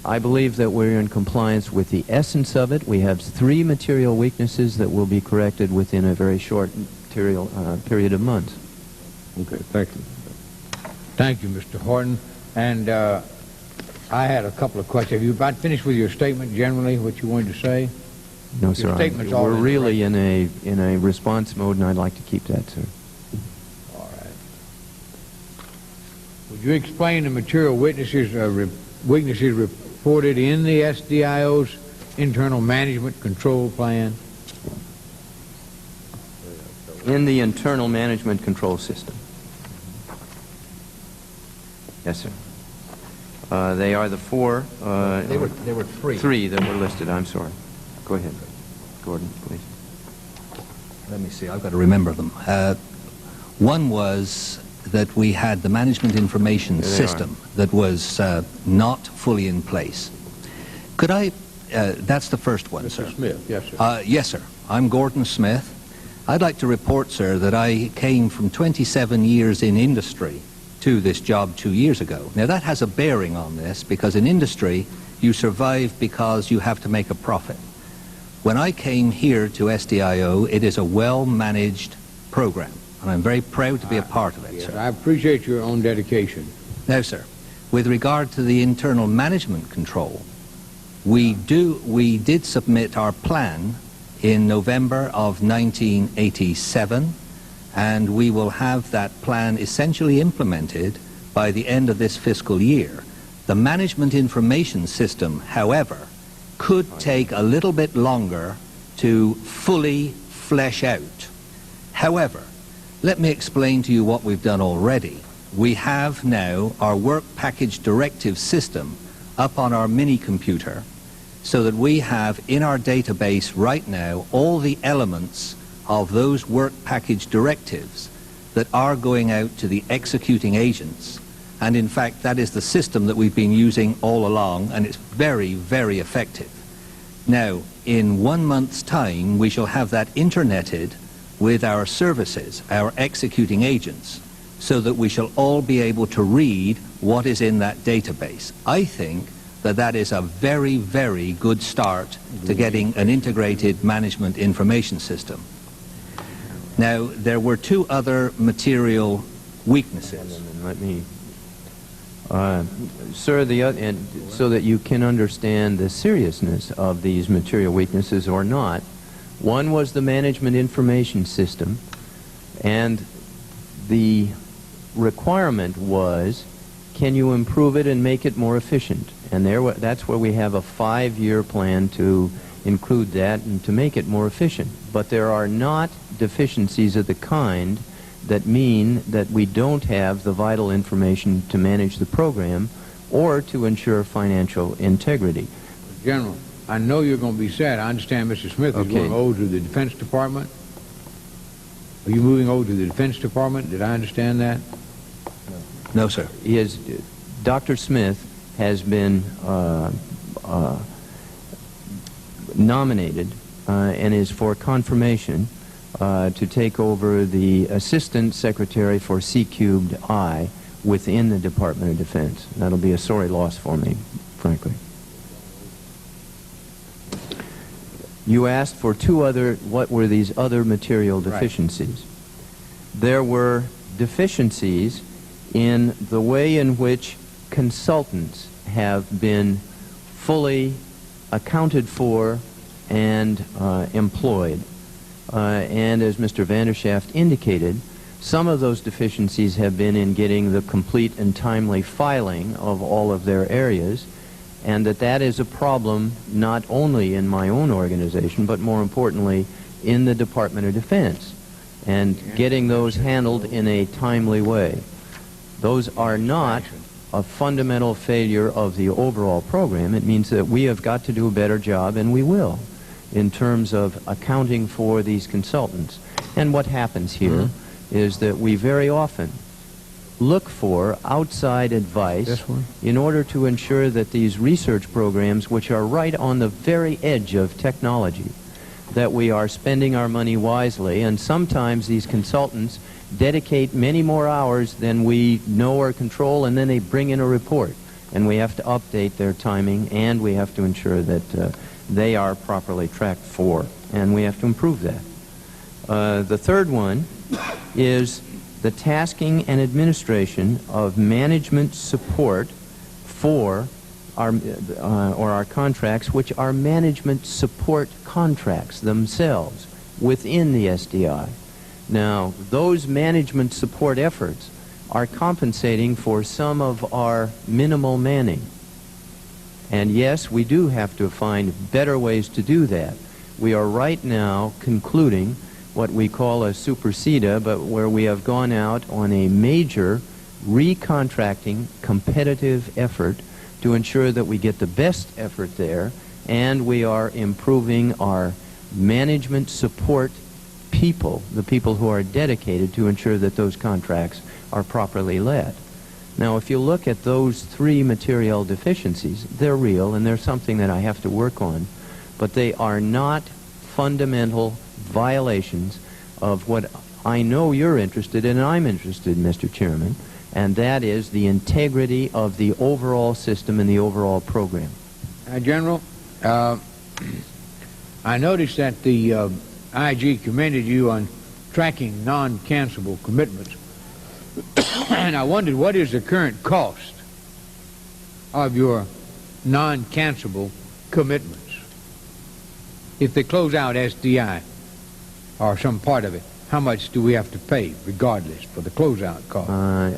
I believe that we're in compliance with the essence of it. We have 3 material weaknesses that will be corrected within a very short period of months. Okay, thank you. Thank you, Mr. Horton. And I had a couple of questions. Have you about finished with your statement generally, what you wanted to say? No, sir. We're really in a response mode, and I'd like to keep that, sir. All right. Would you explain the material weaknesses reported in the SDIO's internal management control plan? In the internal management control system. Yes, sir. They are the 4. They were 3. 3 that were listed. I'm sorry. Go ahead, Gordon, please. Let me see. I've got to remember them. One was that we had the management information system that was not fully in place. Could I? That's the first one, sir. Mr. Smith, yes, sir. Yes, sir. I'm Gordon Smith. I'd like to report, sir, that I came from 27 years in industry to this job 2 years ago. Now, that has a bearing on this, because in industry, you survive because you have to make a profit. When I came here to SDIO, it is a well-managed program, and I'm very proud to be a part of it, Yes, sir. I appreciate your own dedication. Now, sir, with regard to the internal management control, we did submit our plan in November of 1987, and we will have that plan essentially implemented by the end of this fiscal year. The management information system, however, could take a little bit longer to fully flesh out. However, let me explain to you what we've done already. We have now our work package directive system up on our mini computer, so that we have in our database right now all the elements of those work package directives that are going out to the executing agents. And in fact, that is the system that we've been using all along, and it's very, very effective. Now, in 1 month's time, we shall have that interneted with our services, our executing agents, so that we shall all be able to read what is in that database. I think that that is a very, very good start to getting an integrated management information system. Now, there were 2 other material weaknesses. Let me, sir, and so that you can understand the seriousness of these material weaknesses or not, one was the management information system, and the requirement was, can you improve it and make it more efficient? And that's where we have a 5-year plan to include that and to make it more efficient. But there are not deficiencies of the kind that mean that we don't have the vital information to manage the program or to ensure financial integrity. General, I know you're going to be sad. I understand Mr. Smith is going over to the Defense Department. Are you moving over to the Defense Department? Did I understand that? No, sir. Dr. Smith has been nominated and is for confirmation to take over the Assistant Secretary for C3I within the Department of Defense. That'll be a sorry loss for me, frankly. You asked for what were these other material deficiencies? Right. There were deficiencies in the way in which consultants have been fully accounted for and employed. And as Mr. Vanderschaft indicated, some of those deficiencies have been in getting the complete and timely filing of all of their areas, and that is a problem not only in my own organization, but more importantly in the Department of Defense, and getting those handled in a timely way. Those are not a fundamental failure of the overall program. It means that we have got to do a better job, and we will, in terms of accounting for these consultants. And what happens here is that we very often look for outside advice in order to ensure that these research programs, which are right on the very edge of technology, that we are spending our money wisely, and sometimes these consultants dedicate many more hours than we know or control, and then they bring in a report, and we have to update their timing, and we have to ensure that they are properly tracked for, and we have to improve that. The third one is the tasking and administration of management support for our contracts, which are management support contracts themselves within the SDI. Now, those management support efforts are compensating for some of our minimal manning. And yes, we do have to find better ways to do that. We are right now concluding what we call a superseda, but where we have gone out on a major recontracting competitive effort to ensure that we get the best effort there, and we are improving our management support people, the people who are dedicated to ensure that those contracts are properly led. Now, if you look at those three material deficiencies, they're real, and they're something that I have to work on, but they are not fundamental violations of what I know you're interested in and I'm interested in, Mr. Chairman, and that is the integrity of the overall system and the overall program. General, I noticed that the IG commended you on tracking non-cancelable commitments, and I wondered, what is the current cost of your non-cancelable commitments? If they close out SDI or some part of it, how much do we have to pay regardless for the closeout cost?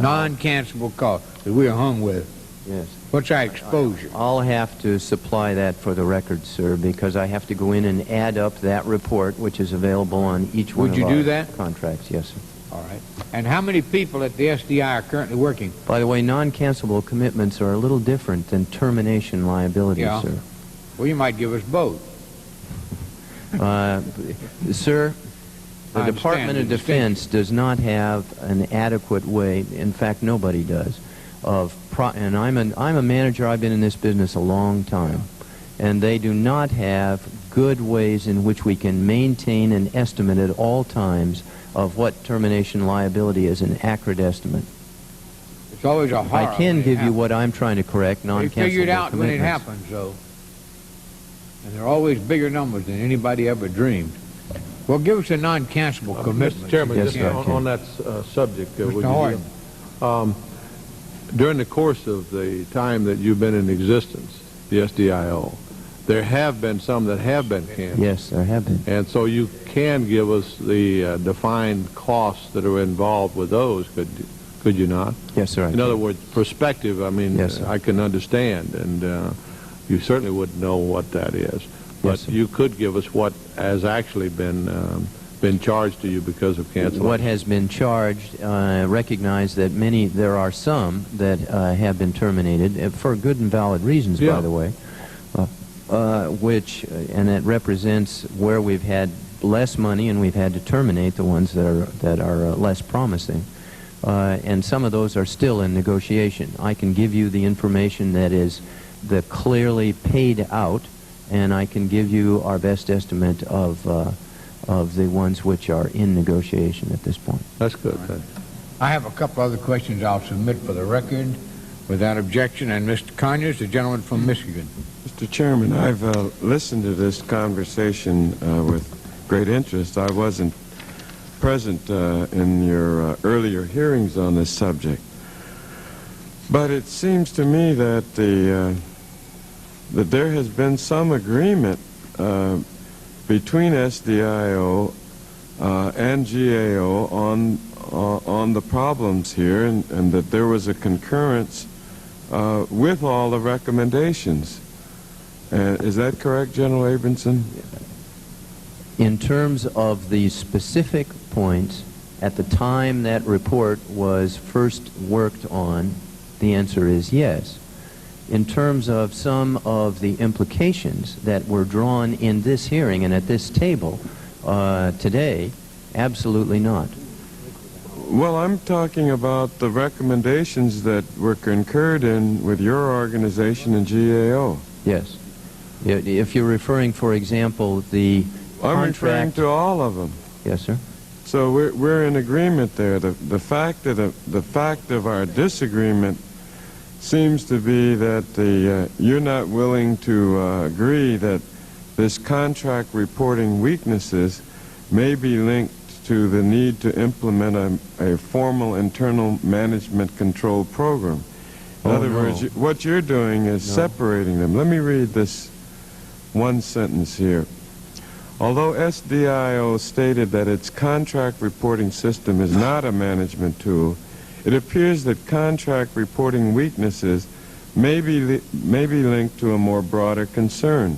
Non-cancelable cost that we are hung with. Yes. What's our exposure? I'll have to supply that for the record, sir, because I have to go in and add up that report, which is available on each one of our contracts. Yes, sir. All right. And how many people at the SDI are currently working? By the way, non-cancelable commitments are a little different than termination liabilities, sir. Well, you might give us both. Sir, the Department of Defense does not have an adequate way, in fact, nobody does, and I'm a manager, I've been in this business a long time, and they do not have good ways in which we can maintain an estimate at all times of what termination liability is, an accurate estimate. It's always a horror. I can give you what I'm trying to correct, non-cancelable They figure it out commitments. when it happens, though. And they're always bigger numbers than anybody ever dreamed. Well, give us a non-cancelable commitment. Mr. Chairman, Yes, just on that subject, Mr. Horton. During the course of the time that you've been in existence, the SDIO, there have been some that have been canceled. Yes, there have been. And so you can give us the defined costs that are involved with those, could you? could you not? Yes, sir. In other words, perspective, I mean, Yes, sir. I can understand, and you certainly wouldn't know what that is. But Yes, sir. you could give us what has actually been charged to you because of cancellation. What has been charged, recognize that there are some that have been terminated for good and valid reasons, Yeah. by the way, and that represents where we've had less money and we've had to terminate the ones that are less promising. And some of those are still in negotiation. I can give you the information that is the clearly paid out, and I can give you our best estimate of the ones which are in negotiation at this point. That's good. Then. I have a couple other questions I'll submit for the record without objection. And Mr. Conyers, the gentleman from Michigan. Mr. Chairman, I've listened to this conversation with great interest. I wasn't present in your earlier hearings on this subject. But it seems to me that that there has been some agreement between SDIO and GAO on the problems here, and that there was a concurrence with all the recommendations. Is that correct, General Abramson? In terms of the specific points, at the time that report was first worked on, the answer is yes. In terms of some of the implications that were drawn in this hearing and at this table today, absolutely not. Well, I'm talking about the recommendations that were concurred in with your organization and GAO. Yes. If you're referring, for example, the I'm referring contract... to all of them. Yes, sir. So we're in agreement there. The fact of our disagreement seems to be that you're not willing to agree that this contract reporting weaknesses may be linked to the need to implement a formal internal management control program. In other words, what you're doing is separating them. Let me read this one sentence here. Although SDIO stated that its contract reporting system is not a management tool, it appears that contract reporting weaknesses may be linked to a more broader concern,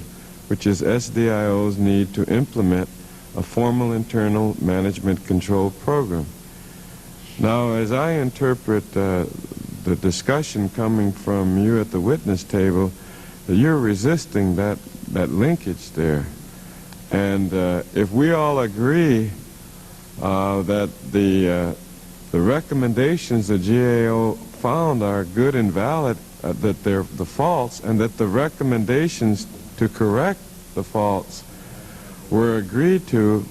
which is SDIO's need to implement a formal internal management control program. Now, as I interpret the discussion coming from you at the witness table, that you're resisting that linkage there. And if we all agree that the recommendations that GAO found are good and valid, that they're the faults, and that the recommendations to correct the faults were agreed to,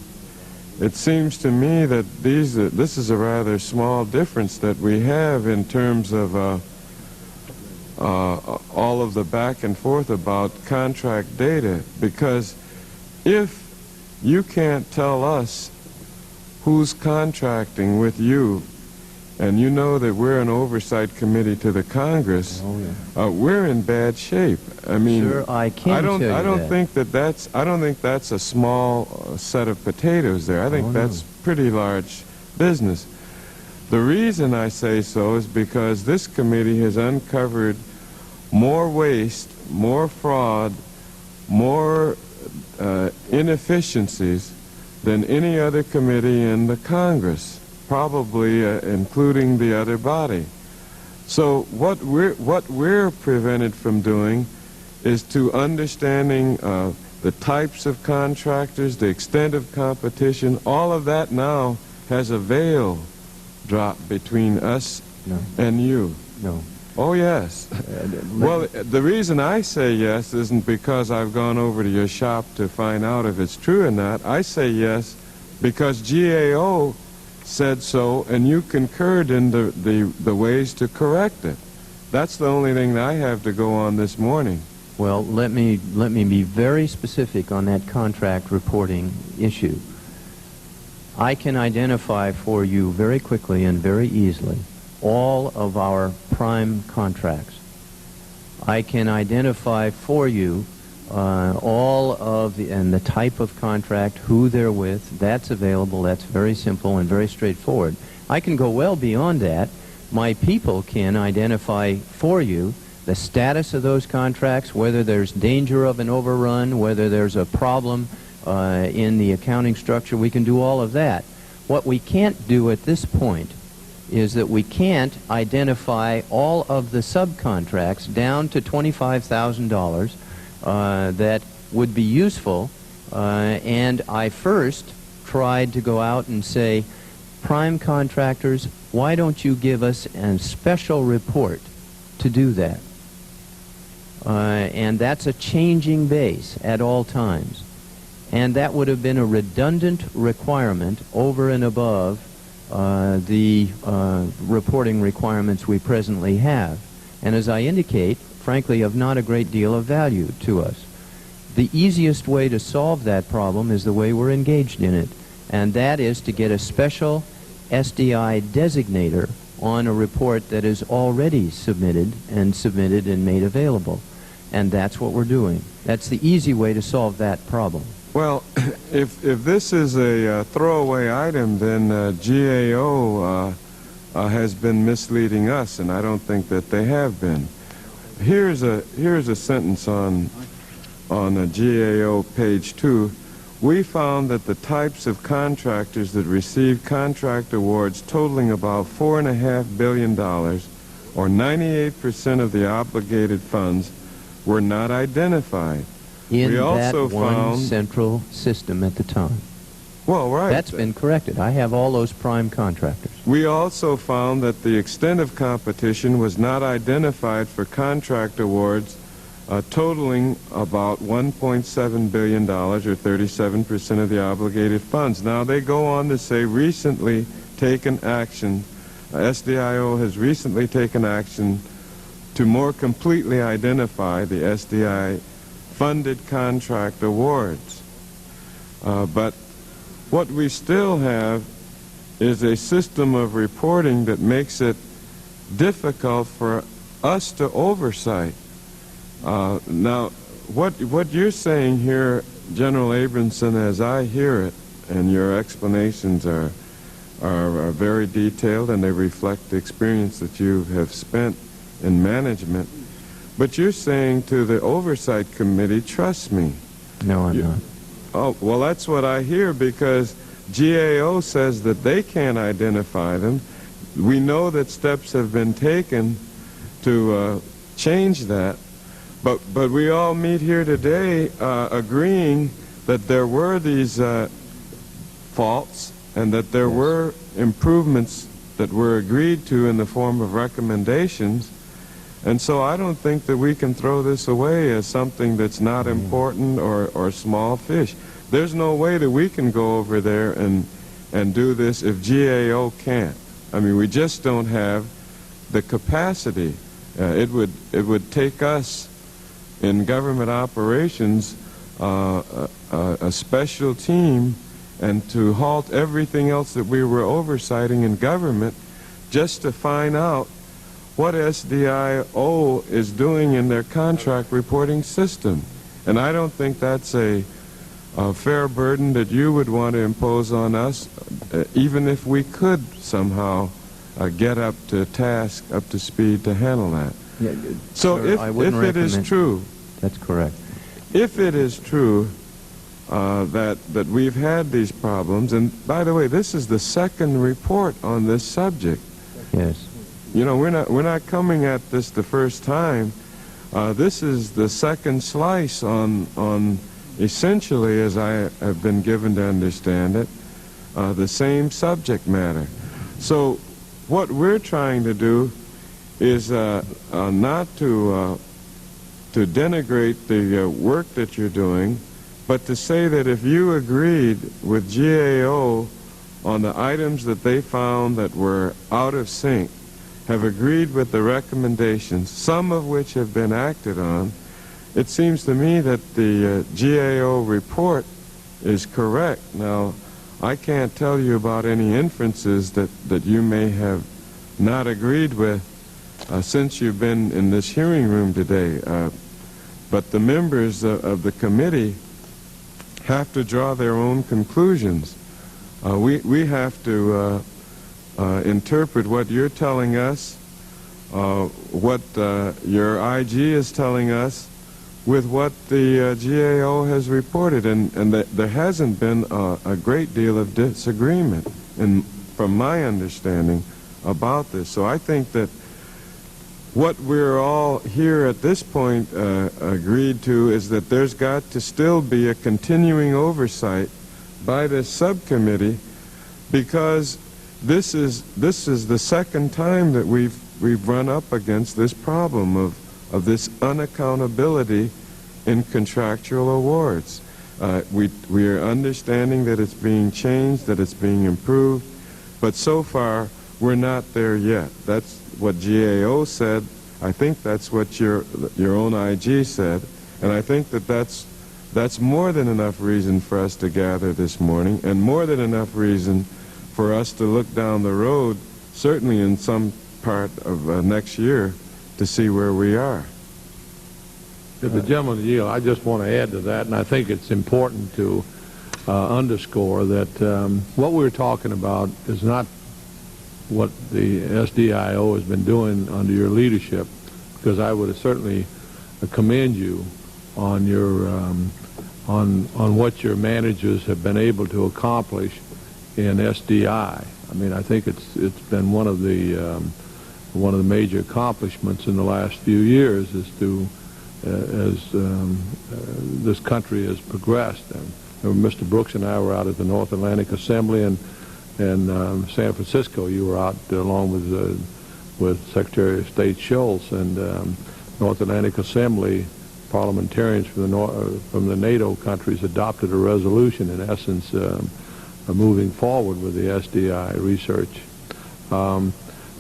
it seems to me that this is a rather small difference that we have in terms of all of the back and forth about contract data, because if you can't tell us who's contracting with you, and you know that we're an oversight committee to the Congress, we're in bad shape. I mean, Sir, I can tell you I don't that. I don't think that's a small set of potatoes there. I think that's pretty large business. The reason I say so is because this committee has uncovered more waste, more fraud, more inefficiencies than any other committee in the Congress, probably including the other body. So what we're prevented from doing is to understanding the types of contractors, the extent of competition. All of that now has a veil dropped between us and you. No. Oh, yes. Well, the reason I say yes isn't because I've gone over to your shop to find out if it's true or not. I say yes because GAO said so, and you concurred in the ways to correct it. That's the only thing that I have to go on this morning. Well, let me be very specific on that contract reporting issue. I can identify for you very quickly and very easily all of our prime contracts. I can identify for you all of the type of contract, who they're with. That's available. That's very simple and very straightforward. I can go well beyond that my people can identify for you the status of those contracts, whether there's danger of an overrun, whether there's a problem in the accounting structure. We can do all of that. What we can't do at this point is that we can't identify all of the subcontracts down to $25,000 that would be useful. And I first tried to go out and say, prime contractors, why don't you give us a special report to do that? And that's a changing base at all times. And that would have been a redundant requirement over and above the reporting requirements we presently have. And as I indicate, frankly, of not a great deal of value to us. The easiest way to solve that problem is the way we're engaged in it, and that is to get a special SDI designator on a report that is already submitted and made available. And that's what we're doing. That's the easy way to solve that problem. Well, if this is a throwaway item, then GAO has been misleading us, and I don't think that they have been. Here's a sentence on GAO page 2. We found that the types of contractors that received contract awards totaling about $4.5 billion, or 98% of the obligated funds, were not identified. In we that also one found central system at the time. Well, right. That's been corrected. I have all those prime contractors. We also found that the extent of competition was not identified for contract awards totaling about $1.7 billion, or 37% of the obligated funds. Now, they go on to say recently taken action, SDIO has recently taken action to more completely identify the SDI funded contract awards. But what we still have is a system of reporting that makes it difficult for us to oversight. Now, what you're saying here, General Abramson, as I hear it, and your explanations are very detailed, and they reflect the experience that you have spent in management. But you're saying to the Oversight Committee, trust me. No, I'm not. Oh, well, that's what I hear, because GAO says that they can't identify them. We know that steps have been taken to change that. But we all meet here today agreeing that there were these faults and that there were improvements that were agreed to in the form of recommendations. And so I don't think that we can throw this away as something that's not important or small fish. There's no way that we can go over there and do this if GAO can't. I mean, we just don't have the capacity. It would take us in government operations a special team, and to halt everything else that we were oversighting in government just to find out what SDIO is doing in their contract reporting system. And I don't think that's a fair burden that you would want to impose on us, even if we could somehow get up to task, up to speed to handle that. Yeah, so sir, if it is true, that's correct. If it is true that we've had these problems, and by the way, this is the second report on this subject. Yes. You know, we're not coming at this the first time. This is the second slice on essentially, as I have been given to understand it, the same subject matter. So what we're trying to do is not to denigrate the work that you're doing, but to say that if you agreed with GAO on the items that they found that were out of sync, have agreed with the recommendations, some of which have been acted on, it seems to me that the GAO report is correct. Now, I can't tell you about any inferences that you may have not agreed with since you've been in this hearing room today. But the members of the committee have to draw their own conclusions. We have to interpret what you're telling us, what your IG is telling us, with what the GAO has reported, and there hasn't been a great deal of disagreement, from my understanding, about this. So I think that what we're all here at this point agreed to is that there's got to still be a continuing oversight by this subcommittee, because this is the second time that we've run up against this problem of this unaccountability in contractual awards. We are understanding that it's being changed, that it's being improved, but so far we're not there yet. That's what GAO said. I think that's what your own IG said, and I think that that's more than enough reason for us to gather this morning, and more than enough reason for us to look down the road, certainly in some part of next year, to see where we are. If the gentleman yield, I just want to add to that, and I think it's important to underscore that what we're talking about is not what the SDIO has been doing under your leadership, because I would certainly commend you on your on what your managers have been able to accomplish in SDI. I mean, I think it's been one of the major accomplishments in the last few years as this country has progressed. And Mr. Brooks and I were out at the North Atlantic Assembly in San Francisco. You were out along with Secretary of State Schultz, and North Atlantic Assembly parliamentarians from the NATO countries adopted a resolution, in essence, moving forward with the SDI research.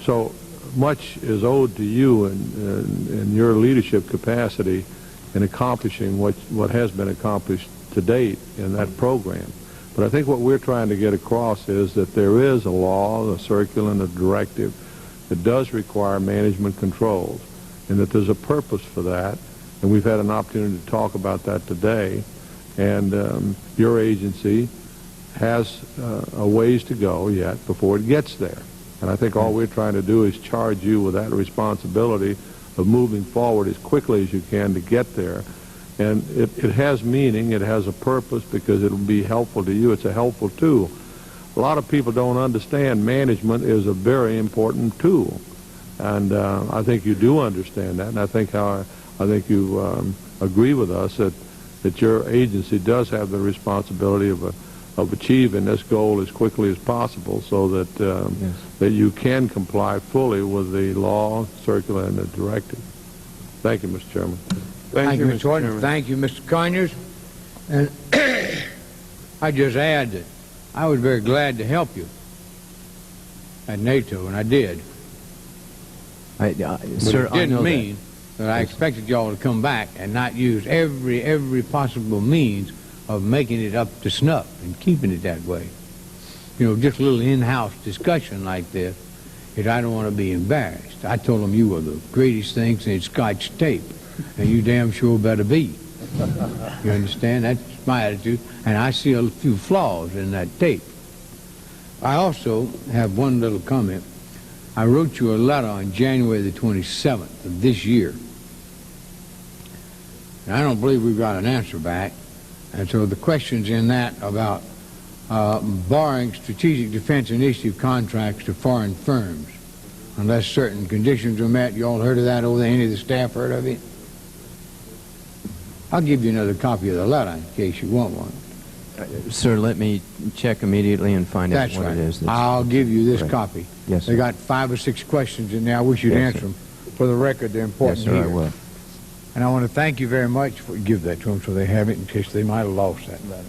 So much is owed to you in your leadership capacity in accomplishing what has been accomplished to date in that program. But I think what we're trying to get across is that there is a law, a circular, and a directive that does require management controls, and that there's a purpose for that. And we've had an opportunity to talk about that today. And your agency has a ways to go yet before it gets there. And I think all we're trying to do is charge you with that responsibility of moving forward as quickly as you can to get there. And it has meaning, it has a purpose, because it will be helpful to you. It's a helpful tool. A lot of people don't understand management is a very important tool. And I think you do understand that, and I think you agree with us that your agency does have the responsibility of achieving this goal as quickly as possible, so that that you can comply fully with the law, circular, and the directive. Thank you, Mr. Chairman. Thank you, Mr. Chairman. Thank you, Mr. Conyers. And I just add that I was very glad to help you at NATO, and I did. Sir, it didn't mean that I expected y'all to come back and not use every possible means of making it up to snuff and keeping it that way. You know, just a little in-house discussion like this, is I don't want to be embarrassed. I told them you were the greatest thing since Scotch tape, and you damn sure better be. You understand? That's my attitude, and I see a few flaws in that tape. I also have one little comment. I wrote you a letter on January the 27th of this year. And I don't believe we've got an answer back. And so the questions in that about barring strategic defense initiative contracts to foreign firms unless certain conditions are met. You all heard of that over there? Any of the staff heard of it? I'll give you another copy of the letter in case you want one. Sir, let me check immediately and find out what it is. I'll give you this copy. Yes, sir. They got 5 or 6 questions in there. I wish you'd answer them. For the record, they're important here. Yes, sir, here. I will. And I want to thank you very much for give that to them so they have it in case they might have lost that letter.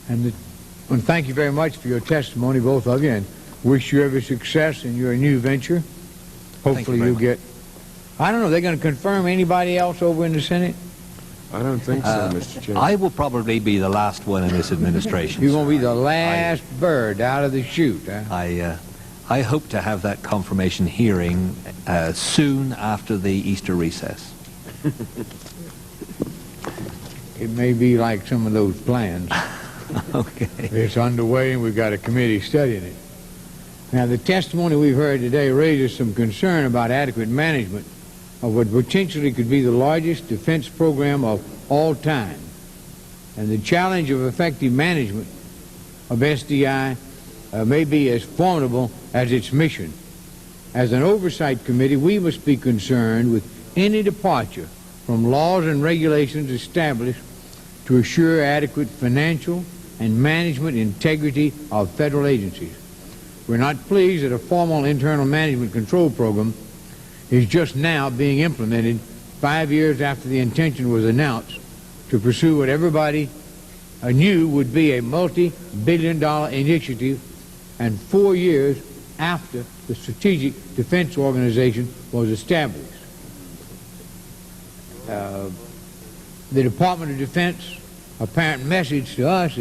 And I want to thank you very much for your testimony, both of you, and wish you every success in your new venture. Hopefully you'll get... I don't know, they're going to confirm anybody else over in the Senate? I don't think so, Mr. Chairman. I will probably be the last one in this administration. You're going to be the last bird out of the chute, huh? I hope to have that confirmation hearing soon after the Easter recess. It may be like some of those plans. Okay. It's underway and we've got a committee studying it. Now, the testimony we've heard today raises some concern about adequate management of what potentially could be the largest defense program of all time. And the challenge of effective management of SDI may be as formidable as its mission. As an oversight committee, we must be concerned with any departure from laws and regulations established to assure adequate financial and management integrity of federal agencies. We're not pleased that a formal internal management control program is just now being implemented 5 years after the intention was announced to pursue what everybody knew would be a multi-billion-dollar initiative, and 4 years after the Strategic Defense Organization was established. The Department of Defense apparent message to us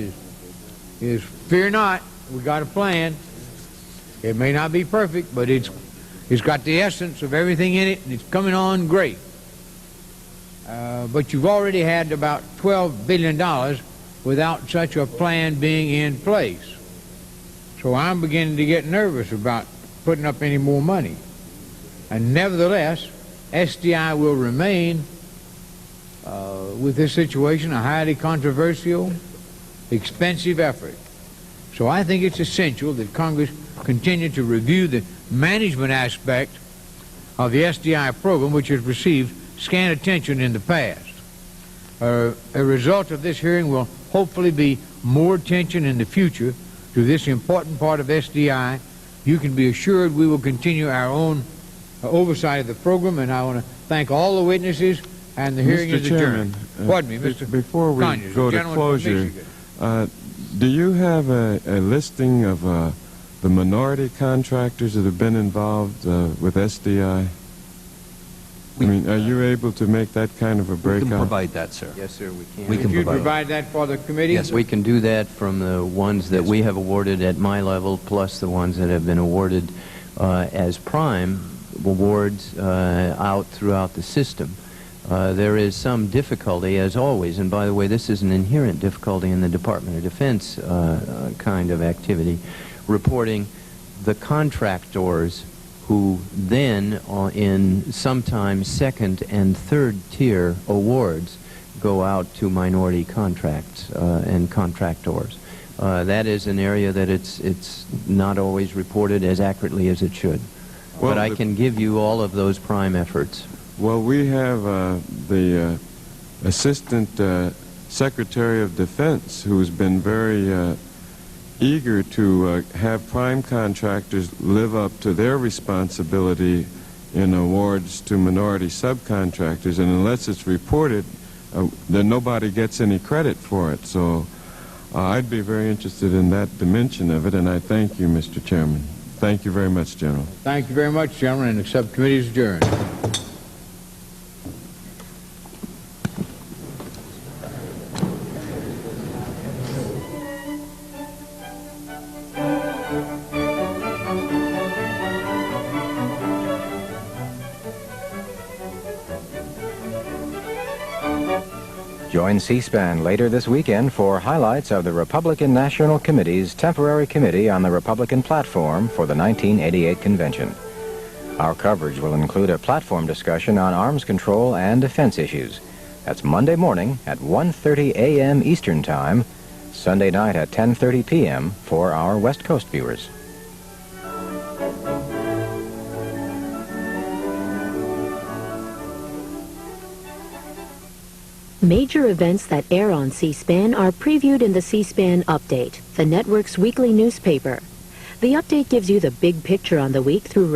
is fear not, we got a plan. It may not be perfect, but it's got the essence of everything in it, and it's coming on great. But you've already had about $12 billion without such a plan being in place. So I'm beginning to get nervous about putting up any more money. And nevertheless, SDI will remain, with this situation, a highly controversial, expensive effort. So I think it's essential that Congress continue to review the management aspect of the SDI program, which has received scant attention in the past. A result of this hearing will hopefully be more attention in the future to this important part of SDI. You can be assured we will continue our own oversight of the program, and I want to thank all the witnesses, and the hearing is adjourned. Pardon me, Mr. Before we Conyers, go the to gentleman from closure, Michigan. do you have a listing of the minority contractors that have been involved with SDI? I mean, are you able to make that kind of a We breakout? can provide that, sir. Yes, sir, we can. Could you provide that for the committee? Yes, we can do that from the ones that we have awarded at my level, plus the ones that have been awarded as prime awards out throughout the system. There is some difficulty, as always, and by the way, this is an inherent difficulty in the Department of Defense kind of activity, reporting the contractors who then, in sometimes second and third tier awards, go out to minority contracts and contractors. That is an area that it's not always reported as accurately as it should. Well, but I can give you all of those prime efforts. Well, we have the Assistant Secretary of Defense, who's been very eager to have prime contractors live up to their responsibility in awards to minority subcontractors, and unless it's reported, then nobody gets any credit for it. So I'd be very interested in that dimension of it, and I thank you, Mr. Chairman. Thank you very much, General. Thank you very much, gentlemen, and the subcommittee is adjourned. Join C-SPAN later this weekend for highlights of the Republican National Committee's temporary committee on the Republican platform for the 1988 convention. Our coverage will include a platform discussion on arms control and defense issues. That's Monday morning at 1:30 a.m. Eastern Time, Sunday night at 10:30 p.m. for our West Coast viewers. Major events that air on C-SPAN are previewed in the C-SPAN Update, the network's weekly newspaper. The update gives you the big picture on the week through